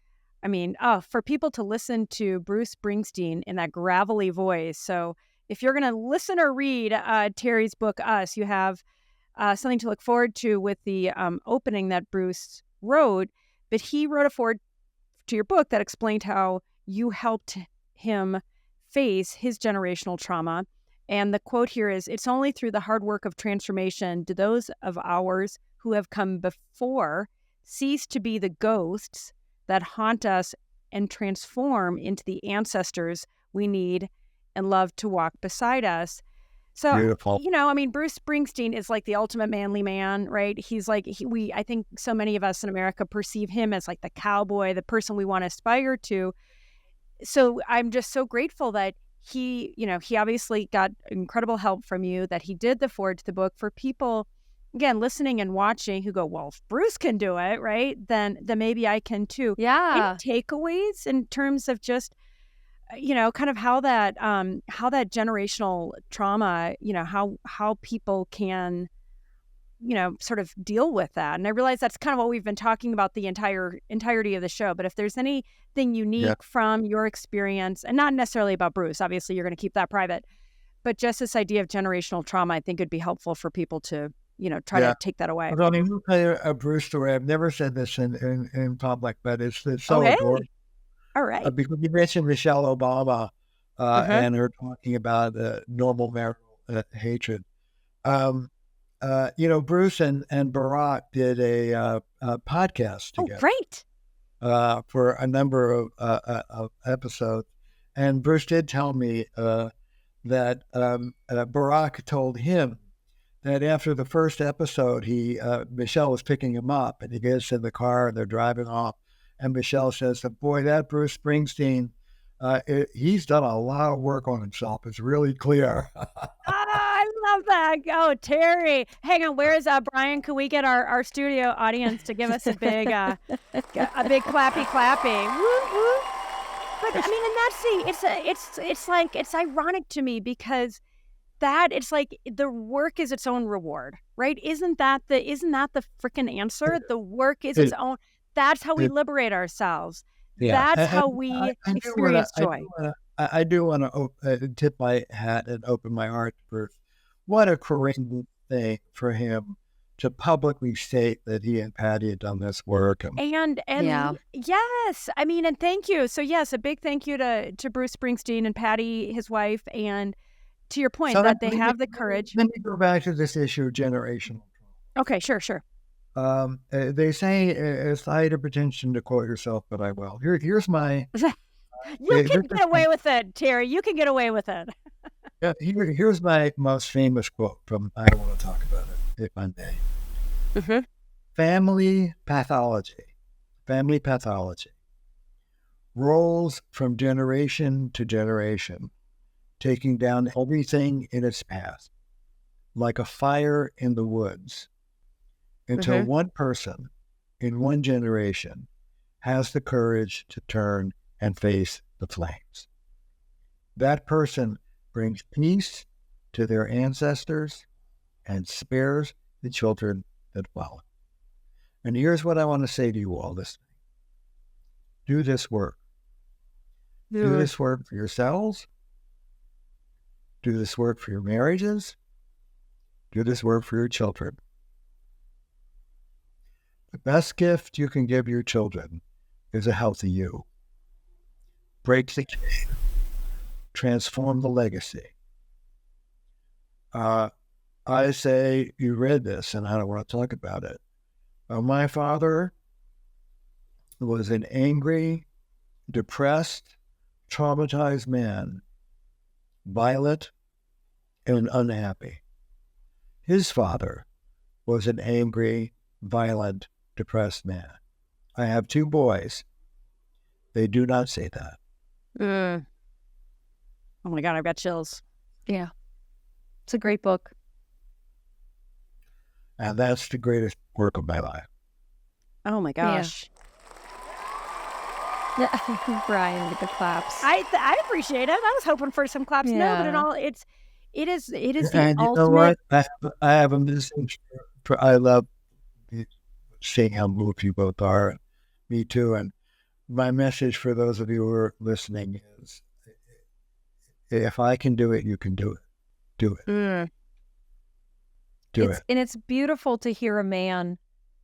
for people to listen to Bruce Springsteen in that gravelly voice. So if you're going to listen or read Terry's book, Us, you have something to look forward to with the opening that Bruce wrote. But he wrote a foreword to your book that explained how you helped him face his generational trauma. And the quote here is, "It's only through the hard work of transformation do those of ours who have come before cease to be the ghosts that haunt us and transform into the ancestors we need and love to walk beside us." So, Beautiful. Bruce Springsteen is like the ultimate manly man, right? He's like, I think so many of us in America perceive him as like the cowboy, the person we want to aspire to. So I'm just so grateful that he obviously got incredible help from you, that he did the forward to the book for people, again, listening and watching, who go, well, if Bruce can do it, right, then maybe I can too. Yeah. Any takeaways in terms of just, kind of how that generational trauma, how people can, sort of deal with that. And I realize that's kind of what we've been talking about the entirety of the show. But if there's anything unique from your experience, and not necessarily about Bruce, obviously you're going to keep that private, but just this idea of generational trauma, I think it'd be helpful for people to, try to take that away. Let me tell you a Bruce story. I've never said this in public, but it's so adorable. All right. Because you mentioned Michelle Obama and her talking about normal marital hatred. Bruce and Barack did a podcast together. Oh, great. For a number of episodes. And Bruce did tell me that Barack told him that after the first episode, Michelle was picking him up, and he gets in the car and they're driving off. And Michelle says, boy, that Bruce Springsteen, he's done a lot of work on himself. It's really clear. I love that. Oh, Terry. Hang on. Where is Brian? Can we get our studio audience to give us a big clappy? Woo, woo. But I mean, and it's ironic to me because it's like the work is its own reward, right? Isn't that the freaking answer? The work is its own. That's how we liberate ourselves. Yeah. That's how we experience joy. I do want to tip my hat and open my heart for what a courageous thing for him to publicly state that he and Patty had done this work. And yes, I mean, and thank you. So yes, a big thank you to Bruce Springsteen and Patty, his wife, and to your point that they have the courage. Let me go back to this issue of generational trauma. Okay, sure. They say it's the height of pretension to quote yourself, but I will. Here's my... You can get away with it, Terry. You can get away with it. Yeah, here's my most famous quote from I Want to Talk About It, if I may. Mm-hmm. Family pathology rolls from generation to generation, taking down everything in its path, like a fire in the woods, until one person in one generation has the courage to turn and face the flames. That person brings peace to their ancestors and spares the children that follow. And here's what I want to say to you all listening. Do this work. Yeah. Do this work for yourselves. Do this work for your marriages. Do this work for your children. The best gift you can give your children is a healthy you. Break the chain. Transform the legacy. I say, you read this, and I don't want to talk about it. My father was an angry, depressed, traumatized man, violent, and unhappy. His father was an angry, violent, depressed man. I have 2 boys. They do not say that. Oh my God, I've got chills. Yeah. It's a great book. And that's the greatest work of my life. Oh my gosh. Yeah. Brian with the claps. I appreciate it. I was hoping for some claps. Yeah. No, but it is the And you ultimate. know what? I have a message for I love seeing how moved you both are. Me too. And my message for those of you who are listening is, if I can do it, you can do it. Do it. Do it. And it's beautiful to hear a man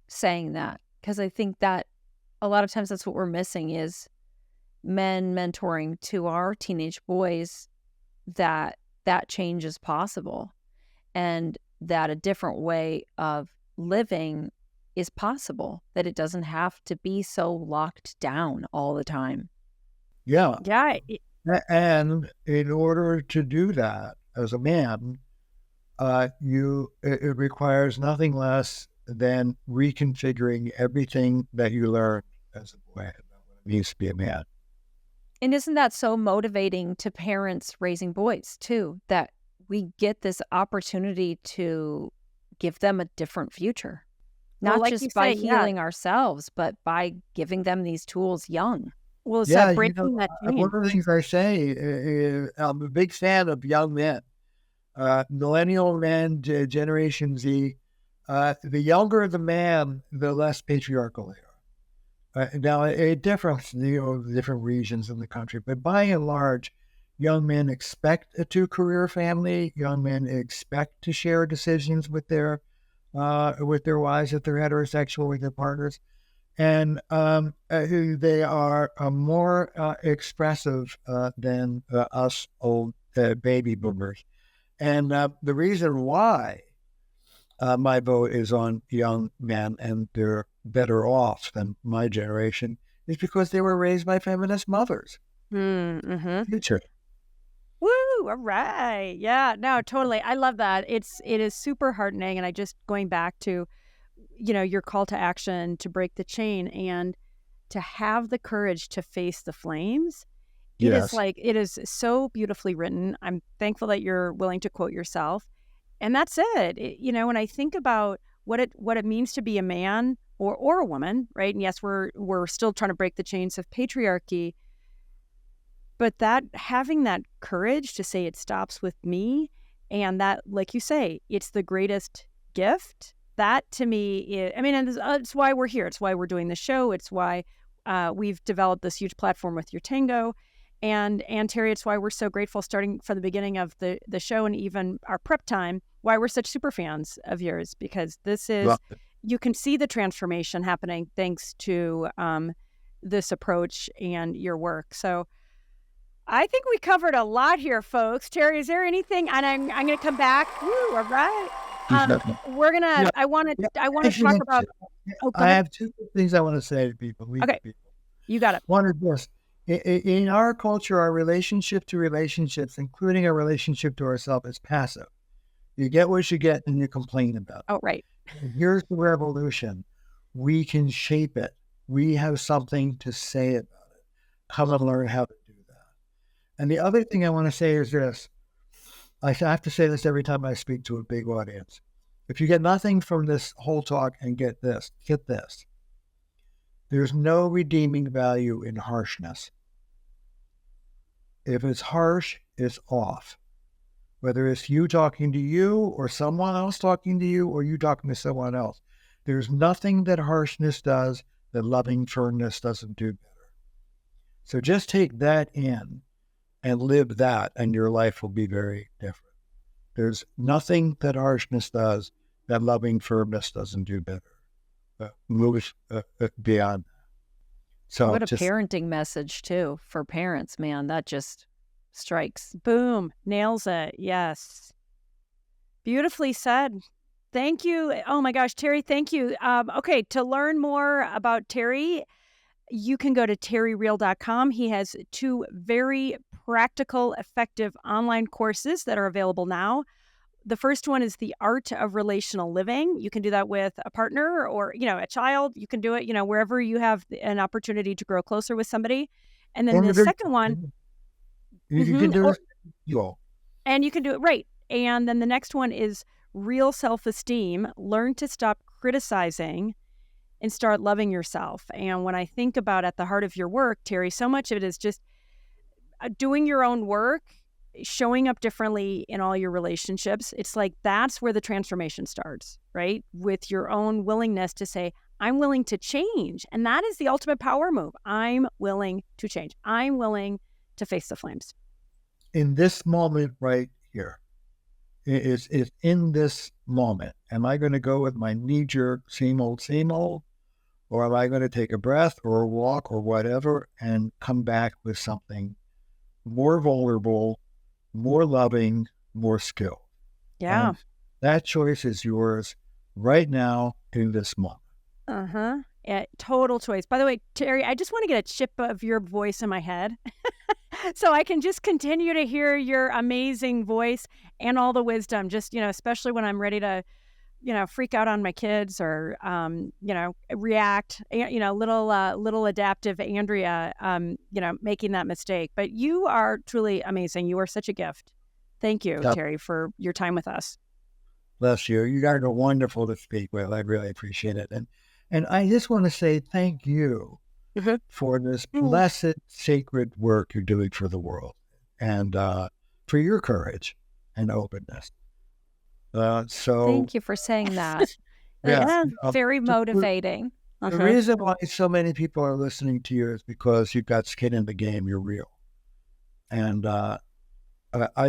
saying that, because I think that a lot of times that's what we're missing is men mentoring to our teenage boys that change is possible and that a different way of living is possible, that it doesn't have to be so locked down all the time. Yeah. Yeah. And in order to do that as a man, it requires nothing less than reconfiguring everything that you learned as a boy about what it means to be a man. And isn't that so motivating to parents raising boys too, that we get this opportunity to give them a different future, not like just you by say, healing ourselves, but by giving them these tools young. Well, Yeah, breaking that chain. one of the things I say, I'm a big fan of young men. Millennial men, Generation Z, the younger the man, the less patriarchal they are. Now, it differs in the different regions in the country, but by and large, young men expect a 2-career family. Young men expect to share decisions with their wives if they're heterosexual, with their partners, and they are more expressive than us old baby boomers. And the reason why my vote is on young men, and they're better off than my generation, is because they were raised by feminist mothers. Future. Woo! All right. Yeah. No, totally. I love that. It is super heartening, and I just going back to, your call to action to break the chain and to have the courage to face the flames. Yes. It is so beautifully written. I'm thankful that you're willing to quote yourself. And that's it. When I think about what it means to be a man or a woman, right? And yes, we're still trying to break the chains of patriarchy. But that having that courage to say it stops with me, and that, like you say, it's the greatest gift. That to me, and it's why we're here. It's why we're doing the show. It's why we've developed this huge platform with your tango. And Terry, it's why we're so grateful starting from the beginning of the show and even our prep time, why we're such super fans of yours, because this is, you can see the transformation happening thanks to this approach and your work. So I think we covered a lot here, folks. Terry, is there anything? And I'm going to come back. Woo, all right. We're going to, I want to talk about. I have two things I want to say to people. Okay. You got it. One is this. In our culture, our relationship to relationships, including our relationship to ourselves, is passive. You get what you get and you complain about it. Oh, right. And here's the revolution. We can shape it. We have something to say about it. Come and learn how to do that. And the other thing I want to say is this. I have to say this every time I speak to a big audience. If you get nothing from this whole talk and get this. There's no redeeming value in harshness. If it's harsh, it's off. Whether it's you talking to you or someone else talking to you or you talking to someone else. There's nothing that harshness does that loving firmness doesn't do better. So just take that in and live that, and your life will be very different. There's nothing that harshness does that loving firmness doesn't do better. Move beyond that. So what a parenting message, too, for parents, man. That just strikes. Boom. Nails it. Yes. Beautifully said. Thank you. Oh, my gosh, Terry, thank you. Okay, to learn more about Terry, you can go to terryreal.com. He has 2 very practical, effective online courses that are available now. The first one is The Art of Relational Living. You can do that with a partner or, a child. You can do it, wherever you have an opportunity to grow closer with somebody. And then the second one. You can do it. And you can do it, right. And then the next one is Real Self-Esteem. Learn to stop criticizing and start loving yourself. And when I think about at the heart of your work, Terry, so much of it is just doing your own work, showing up differently in all your relationships. It's like that's where the transformation starts, right? With your own willingness to say, I'm willing to change. And that is the ultimate power move. I'm willing to change. I'm willing to face the flames. In this moment right here, is in this moment, am I going to go with my knee-jerk, same old, or am I going to take a breath or a walk or whatever and come back with something more vulnerable, more loving, more skilled? Yeah. And that choice is yours right now in this moment. Yeah, total choice. By the way, Terry, I just want to get a chip of your voice in my head so I can just continue to hear your amazing voice and all the wisdom, just, especially when I'm ready to, freak out on my kids or, react, little adaptive Andrea, making that mistake. But you are truly amazing. You are such a gift. Thank you, Terry, for your time with us. Bless you. You guys are wonderful to speak with. I really appreciate it. And I just want to say thank you for this blessed, sacred work you're doing for the world and for your courage and openness. So thank you for saying that. Yeah, very motivating. The reason why so many people are listening to you is because you've got skin in the game. You're real. And I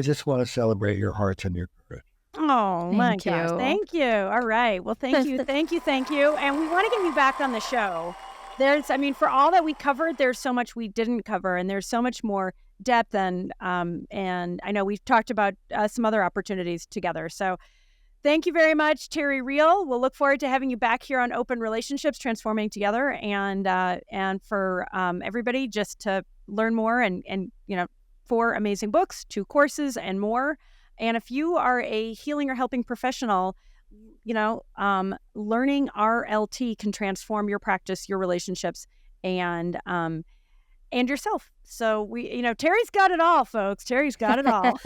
just want to celebrate your hearts and your courage. Oh, my gosh. Thank you. All right. Well, thank you. Thank you. And we want to get you back on the show. For all that we covered, there's so much we didn't cover, and there's so much more depth. And I know we've talked about some other opportunities together. So thank you very much, Terry Real. We'll look forward to having you back here on Open Relationships, Transforming Together. And for everybody, just to learn more and 4 amazing books, 2 courses, and more. And if you are a healing or helping professional, learning RLT can transform your practice, your relationships, and yourself. So Terry's got it all, folks. Terry's got it all.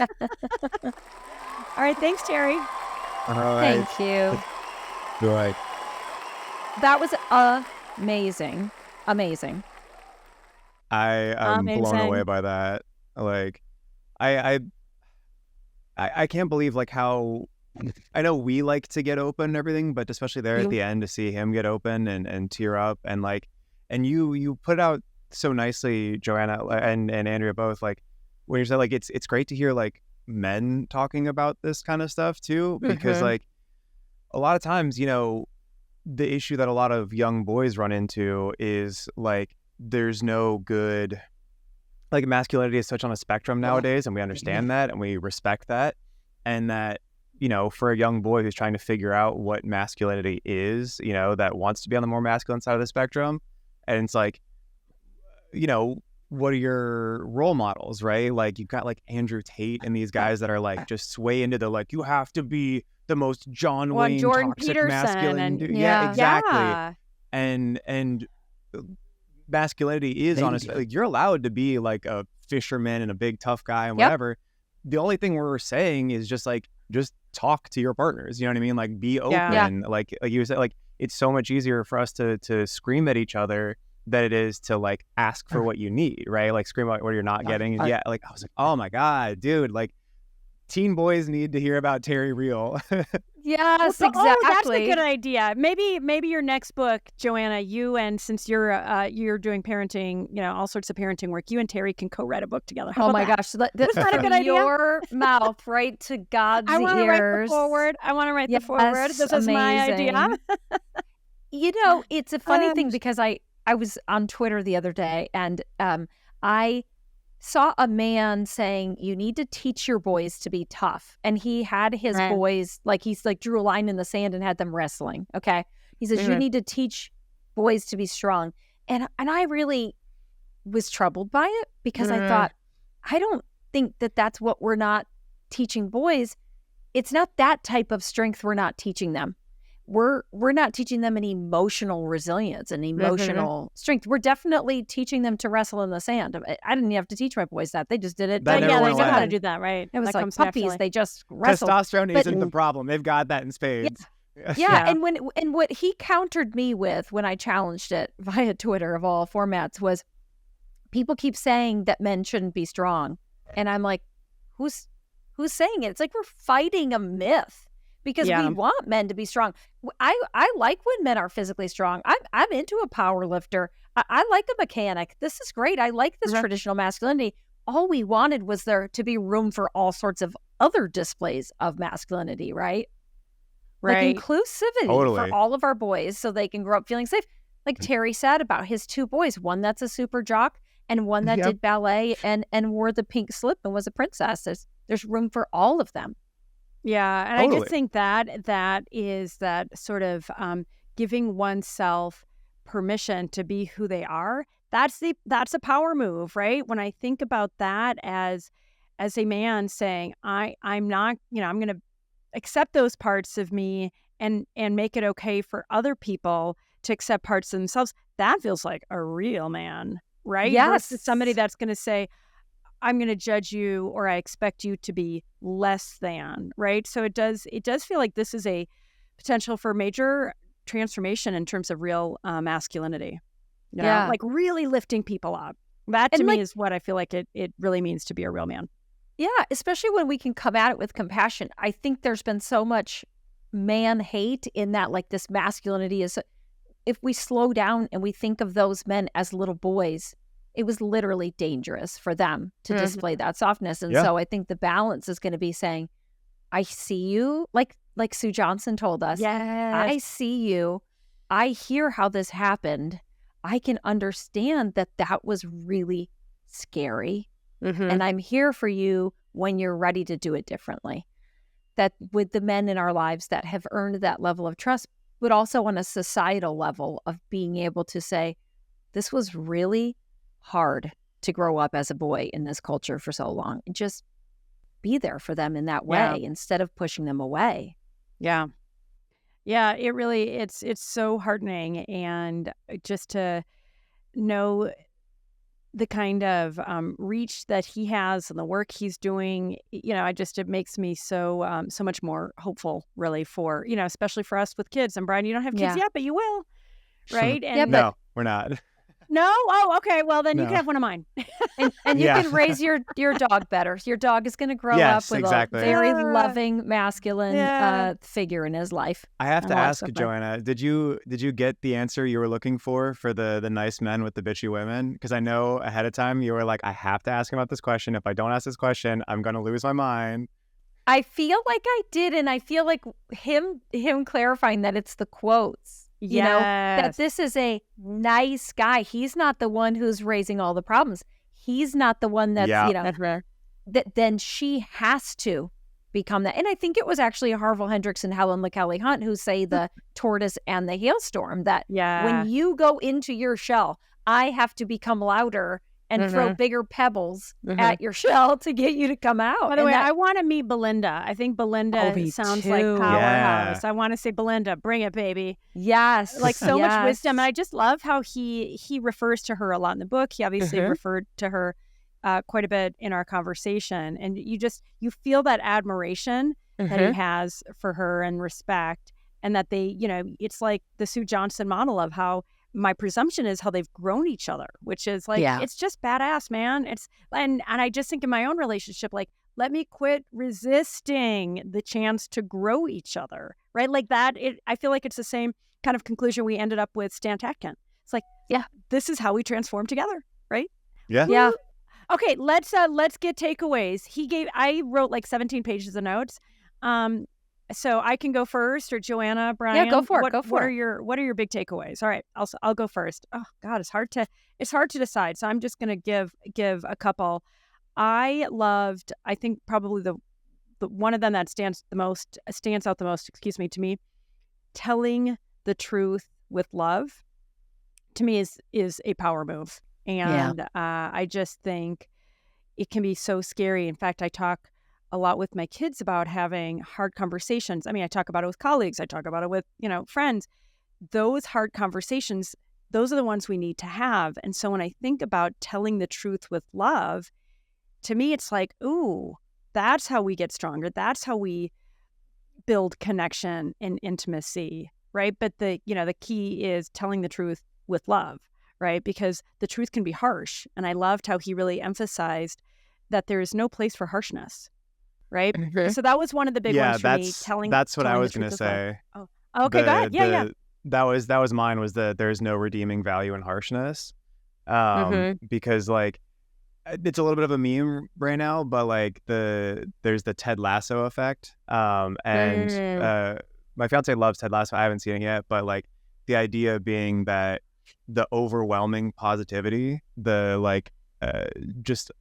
All right. Thanks, Terry. All right. Thank you. All right. That was amazing. Amazing. I am blown away by that. Like, I can't believe like how, I know we like to get open and everything, but especially there at the end to see him get open and tear up and like, and you put it out so nicely, Joanna and Andrea both, like when you said like it's great to hear like men talking about this kind of stuff too, because like a lot of times, you know, the issue that a lot of young boys run into is like there's no good, like masculinity is such on a spectrum nowadays, and we understand that and we respect that, and that, you know, for a young boy who's trying to figure out what masculinity is, you know, that wants to be on the more masculine side of the spectrum, and it's like, you know, what are your role models, right? Like you've got like Andrew Tate and these guys that are like just sway into the like, you have to be the most John Wayne Jordan toxic Peterson masculine dude. Yeah, exactly. And masculinity is honestly like you're allowed to be like a fisherman and a big tough guy and whatever. The only thing we're saying is just like just talk to your partners. You know what I mean? Like be open. Like you said, like it's so much easier for us to scream at each other than it is to like ask for what you need, right? Like scream out what you're not getting. And like I was like, oh my God, dude, like teen boys need to hear about Terry Real. Yes, well, exactly. Oh, that's a good idea. Maybe your next book, Joanna, you and since you're doing parenting, you know, all sorts of parenting work, you and Terry can co-write a book together. How oh about my that? gosh, this not a good idea? Your mouth right to God's I want to write the ears. forward. I want to write the forward. This is my idea. You know, it's a funny thing because I was on Twitter the other day and I saw a man saying you need to teach your boys to be tough, and he had his boys like he's like drew a line in the sand and had them wrestling. Okay, he says you need to teach boys to be strong, and I really was troubled by it because I thought I don't think that that's what we're not teaching boys. It's not that type of strength we're not teaching them. We're not teaching them an emotional resilience and emotional strength. We're definitely teaching them to wrestle in the sand. I didn't have to teach my boys that. They just did it. They know how to do that, right? It was that like comes puppies. naturally. They just wrestle. Testosterone isn't the problem. They've got that in spades. Yeah. And what he countered me with when I challenged it via Twitter of all formats was people keep saying that men shouldn't be strong. And I'm like, who's saying it? It's like we're fighting a myth. Because we want men to be strong. I like when men are physically strong. I'm into a power lifter. I like a mechanic. This is great. I like this traditional masculinity. All we wanted was there to be room for all sorts of other displays of masculinity, right? Like inclusivity for all of our boys so they can grow up feeling safe. Like Terry said about his two boys, one that's a super jock and one that did ballet and wore the pink slip and was a princess. There's room for all of them. Yeah, and I just think that is that sort of giving oneself permission to be who they are. That's a power move, right? When I think about that as a man saying, I'm not, you know, I'm going to accept those parts of me and make it okay for other people to accept parts of themselves. That feels like a real man, right? Yes. Versus somebody that's going to say, I'm going to judge you or I expect you to be less than, right? So it does feel like this is a potential for major transformation in terms of real masculinity. You know? Like really lifting people up. That to me is what I feel like it really means to be a real man. Yeah, especially when we can come at it with compassion. I think there's been so much man hate in that, like this masculinity is, if we slow down and we think of those men as little boys, it was literally dangerous for them to display that softness. And so I think the balance is going to be saying, I see you, like Sue Johnson told us. Yes. I see you. I hear how this happened. I can understand that was really scary. And I'm here for you when you're ready to do it differently. That with the men in our lives that have earned that level of trust, but also on a societal level of being able to say, this was really hard to grow up as a boy in this culture for so long, and just be there for them in that way instead of pushing them away. Yeah, it really it's so heartening, and just to know the kind of reach that he has and the work he's doing, you know, it makes me so much more hopeful, really, for, you know, especially for us with kids. And Brian, you don't have kids yet, but you will, right? And no, we're not. No? Oh, okay. Well, then you No. can have one of mine. And you Yeah. can raise your dog better. Your dog is going to grow Yes, up with exactly. a very loving, masculine Yeah. figure in his life. I have to Oh, ask, so fun. Joanna, did you get the answer you were looking for the nice men with the bitchy women? Because I know ahead of time you were like, I have to ask him about this question. If I don't ask this question, I'm going to lose my mind. I feel like I did, and I feel like him clarifying that it's the quotes. You know, that Yes. this is a nice guy. He's not the one who's raising all the problems. He's not the one that's, Yeah. you know, That's rare. that then she has to become that. And I think it was actually Harville Hendricks and Helen LaKelly Hunt who say the tortoise and the hailstorm, that Yeah. when you go into your shell, I have to become louder and throw bigger pebbles at your shell to get you to come out. By the And way, that- I want to meet Belinda. I think Belinda me sounds like too. powerhouse. Yeah. I want to say, Belinda, bring it, baby. yes, Like so much yes. wisdom. And I just love how he refers to her a lot in the book. He obviously referred to her quite a bit in our conversation. And you feel that admiration that he has for her and respect. And that they, you know, it's like the Sue Johnson model of how my presumption is how they've grown each other, which is like, it's just badass, man. And I just think in my own relationship, like, let me quit resisting the chance to grow each other, right? Like that, I feel like it's the same kind of conclusion we ended up with Stan Tatkin. It's like, this is how we transform together, right? Yeah. Yeah. Okay, let's get takeaways. I wrote like 17 pages of notes. So I can go first, or Joanna, Brian. go for it, What, go for what it. are your big takeaways? All right, I'll go first. Oh God, it's hard to decide. So I'm just gonna give a couple. I think probably the one of them that stands out the most, to me, telling the truth with love, to me is a power move. And I just think it can be so scary. In fact, I talk a lot with my kids about having hard conversations. I mean, I talk about it with colleagues. I talk about it with, friends. Those hard conversations, those are the ones we need to have. And so when I think about telling the truth with love, to me, it's like, ooh, that's how we get stronger. That's how we build connection and intimacy, right? But the key is telling the truth with love, right? Because the truth can be harsh. And I loved how he really emphasized that there is no place for harshness, right? So that was one of the big ones for me. That's what I telling was the going to truth with say. love. Oh, okay, go ahead. Yeah. That was mine, was that there's no redeeming value in harshness. Because like, it's a little bit of a meme right now, but like there's the Ted Lasso effect. And my fiance loves Ted Lasso. I haven't seen it yet, but like the idea being that the overwhelming positivity, the like just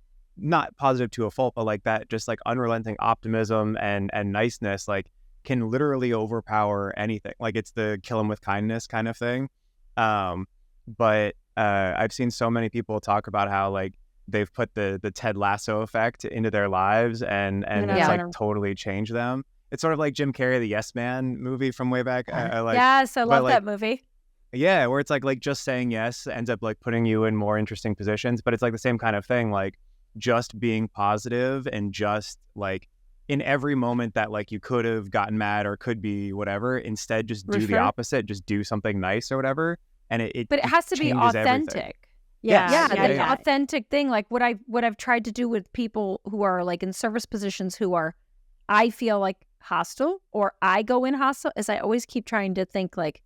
not positive to a fault, but like that just like unrelenting optimism and niceness, like can literally overpower anything. Like it's the kill 'em with kindness kind of thing. But I've seen so many people talk about how like they've put the Ted Lasso effect into their lives and it's like totally changed them. It's sort of like Jim Carrey, the Yes Man movie from way back. I love that movie. Yeah, where it's like just saying yes ends up like putting you in more interesting positions, but it's like the same kind of thing, like just being positive and just like in every moment that like you could have gotten mad or could be whatever, instead just do the opposite, just do something nice or whatever. And but it has to be authentic. Everything. Yeah, authentic thing. Like what I've tried to do with people who are like in service positions who are, I feel like hostile or I go in hostile, is I always keep trying to think like,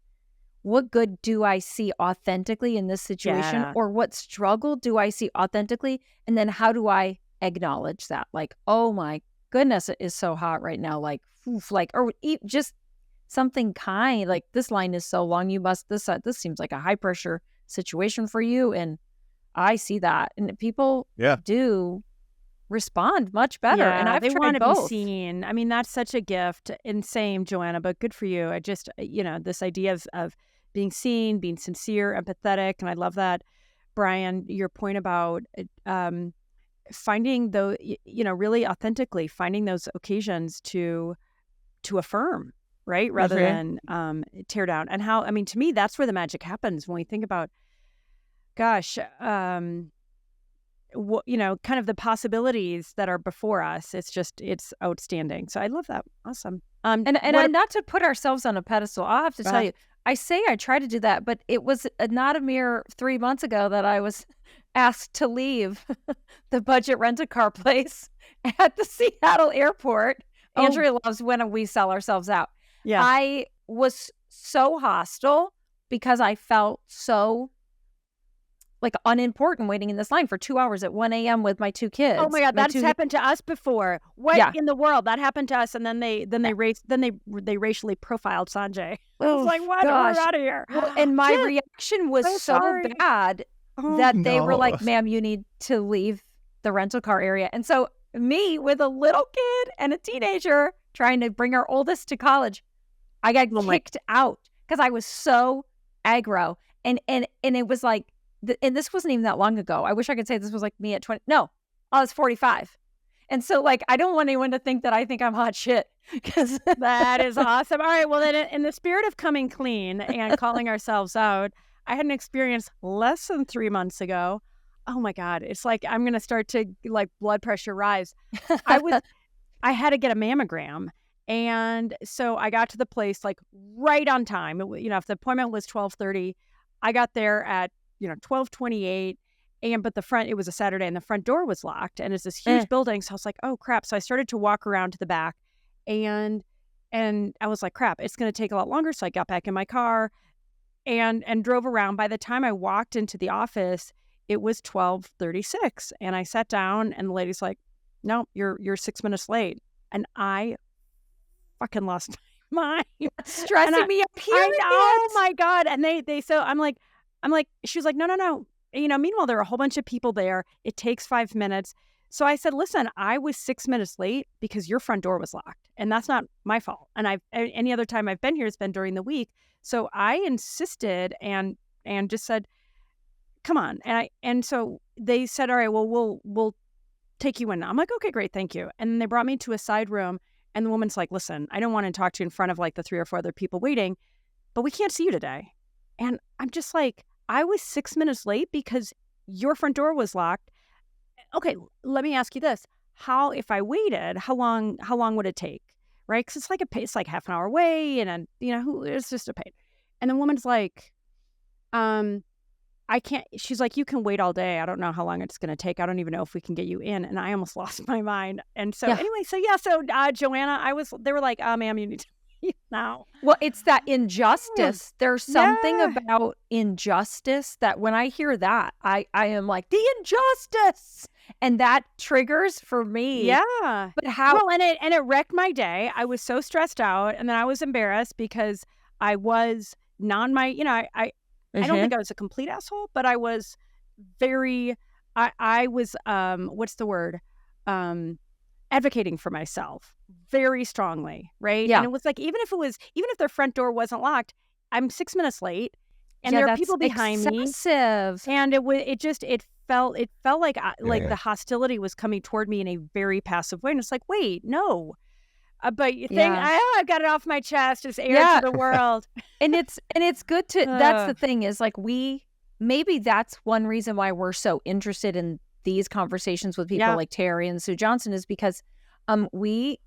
what good do I see authentically in this situation, or what struggle do I see authentically, and then how do I acknowledge that? Like, oh my goodness, it is so hot right now. Like, oof, like, or just something kind. Like this line is so long. You must. This seems like a high pressure situation for you, and I see that, and people do respond much better. And I've tried both. Be seen. I mean, that's such a gift. Insane, Joanna, but good for you. I just, this idea of being seen, being sincere, empathetic, and I love that, Brian, your point about finding those, really authentically finding those occasions to affirm, right, rather than tear down. And how, I mean, to me, that's where the magic happens when we think about, gosh, kind of the possibilities that are before us. It's outstanding. So I love that. Awesome. And not to put ourselves on a pedestal, I'll have to tell you, I say I try to do that, but it was not a mere 3 months ago that I was asked to leave the budget rent-a-car place at the Seattle airport. Oh. Andrea loves when we sell ourselves out. Yeah. I was so hostile because I felt so like unimportant waiting in this line for 2 hours at 1 a.m. with my 2 kids. Oh my God, that's happened to us before. What in the world? That happened to us, and then they racially profiled Sanjay. I was like, what? We're out of here. Well, and my reaction was so bad that they were like, ma'am, you need to leave the rental car area. And so me with a little kid and a teenager trying to bring our oldest to college, I got kicked out because I was so aggro. And it was like, and this wasn't even that long ago. I wish I could say this was like me at 20. No, I was 45. And so like, I don't want anyone to think that I think I'm hot shit, because that is awesome. All right. Well, then in the spirit of coming clean and calling ourselves out, I had an experience less than 3 months ago. Oh my God. It's like, I'm going to start to like blood pressure rise. I had to get a mammogram. And so I got to the place like right on time. If the appointment was 12:30, I got there at 12:28, but it was a Saturday and the front door was locked, and it's this huge building. So I was like, oh crap. So I started to walk around to the back, and I was like, crap, it's going to take a lot longer. So I got back in my car and drove around. By the time I walked into the office, it was 12:36, and I sat down, and the lady's like, no, you're 6 minutes late. And I fucking lost my mind. Stressing me up here. Oh my God. And so I'm like, she was like, no. Meanwhile, there are a whole bunch of people there. It takes 5 minutes. So I said, listen, I was 6 minutes late because your front door was locked, and that's not my fault. And any other time I've been here has been during the week. So I insisted and just said, come on. And so they said, all right, well, we'll take you in. I'm like, okay, great. Thank you. And they brought me to a side room, and the woman's like, listen, I don't want to talk to you in front of like the 3 or 4 other people waiting, but we can't see you today. And I'm just like, I was 6 minutes late because your front door was locked. Okay, let me ask you this. If I waited, how long would it take? Right? Because it's like half an hour away, and it's just a pain. And the woman's like, I can't, she's like, you can wait all day. I don't know how long it's going to take. I don't even know if we can get you in. And I almost lost my mind. And so anyway, Joanna, they were like, ma'am, you need to leave now. Well, it's that injustice. There's something about injustice that when I hear that, I am like, the injustice. And that triggers for me. Yeah. But how? Well, and it wrecked my day. I was so stressed out. And then I was embarrassed because I was I don't think I was a complete asshole, but I was I was what's the word? Advocating for myself very strongly, right? Yeah. And it was like, even if their front door wasn't locked, I'm 6 minutes late, and there are people behind me. And it felt like the hostility was coming toward me in a very passive way. And it's like, wait, no. But you think, I've got it off my chest, just air to the world. and it's good to, that's the thing is like maybe that's one reason why we're so interested in these conversations with people like Terry and Sue Johnson, is because we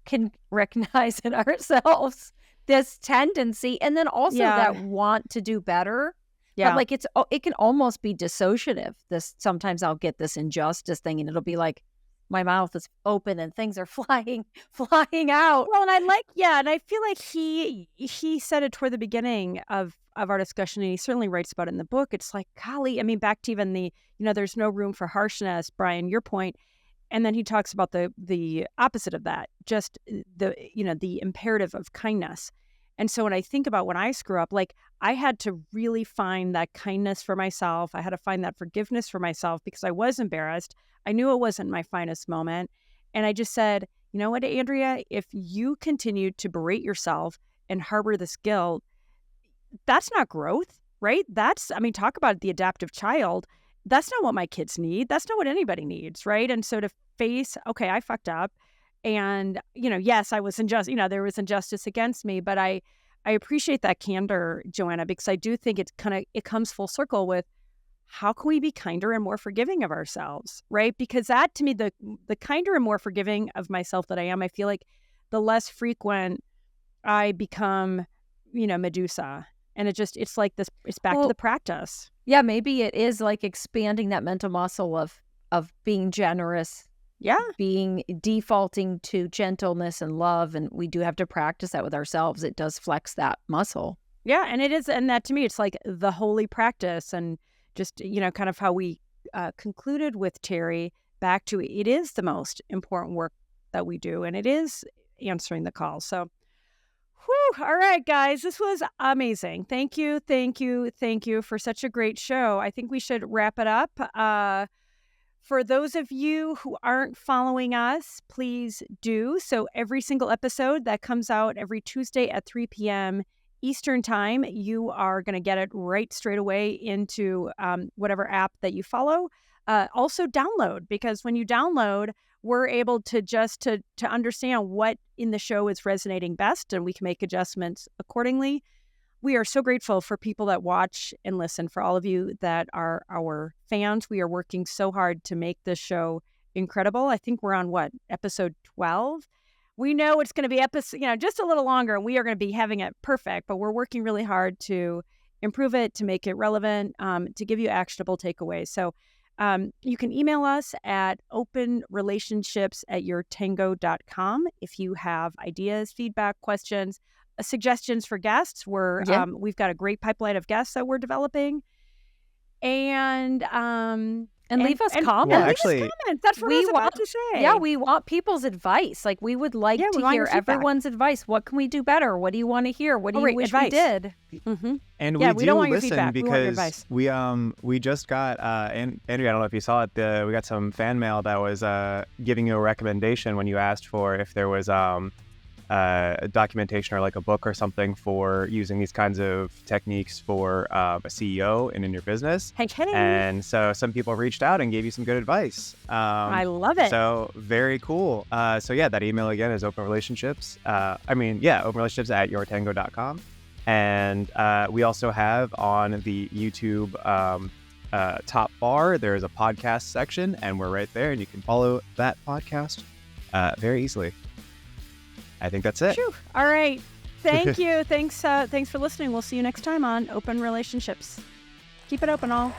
can recognize in ourselves this tendency, and then also that want to do better. Yeah. But like it can almost be dissociative. Sometimes I'll get this injustice thing, and it'll be like, my mouth is open and things are flying out. Well, and I feel like he said it toward the beginning of our discussion, and he certainly writes about it in the book. It's like, golly, I mean, back to even the, there's no room for harshness, Brian, your point. And then he talks about the opposite of that, just the imperative of kindness. And so when I think about when I screw up, like I had to really find that kindness for myself. I had to find that forgiveness for myself because I was embarrassed. I knew it wasn't my finest moment. And I just said, you know what, Andrea, if you continue to berate yourself and harbor this guilt, that's not growth, right? Talk about the adaptive child. That's not what my kids need. That's not what anybody needs, right? And so to face, okay, I fucked up. And, yes, I was unjust, there was injustice against me, but I appreciate that candor, Joanna, because I do think it comes full circle with how can we be kinder and more forgiving of ourselves, right? Because that, to me, the kinder and more forgiving of myself that I am, I feel like the less frequent I become, Medusa, And it's like this, it's back to the practice. Yeah, maybe it is like expanding that mental muscle of being generous. Yeah. Being defaulting to gentleness and love. And we do have to practice that with ourselves. It does flex that muscle. Yeah. And it is. And that to me, it's like the holy practice. And just, kind of how we concluded with Terry, back to it is the most important work that we do. And it is answering the call. So, all right, guys, this was amazing. Thank you for such a great show. I think we should wrap it up. For those of you who aren't following us, please do. So every single episode that comes out every Tuesday at 3 p.m. Eastern Time, you are going to get it right straight away into whatever app that you follow. Also download, because when you download, we're able to just to understand what in the show is resonating best, and we can make adjustments accordingly. We are so grateful for people that watch and listen, for all of you that are our fans. We are working so hard to make this show incredible. I think we're on episode 12. We know it's going to be just a little longer, and we are going to be having it perfect, but we're working really hard to improve it, to make it relevant, to give you actionable takeaways. So you can email us at openrelationships@yourtango.com if you have ideas, feedback, questions, suggestions for guests. We've got a great pipeline of guests that we're developing. And leave us comments. Yeah, actually, that's what I was about to say. Yeah, we want people's advice. Like, we would like to hear everyone's advice. What can we do better? What do you want to hear? What do you wish we did? Mm-hmm. And we do don't want your listen feedback. because we just got and Andrea, I don't know if you saw it. We got some fan mail that was giving you a recommendation when you asked for if there was a documentation or like a book or something for using these kinds of techniques for a CEO and in your business. Hey. And so some people reached out and gave you some good advice. I love it. So very cool. So yeah, that email again is openrelationships@yourtango.com. And we also have on the YouTube top bar, there's a podcast section, and we're right there, and you can follow that podcast very easily. I think that's it. Phew. All right. Thank you. Thanks for listening. We'll see you next time on Open Relationships. Keep it open, all.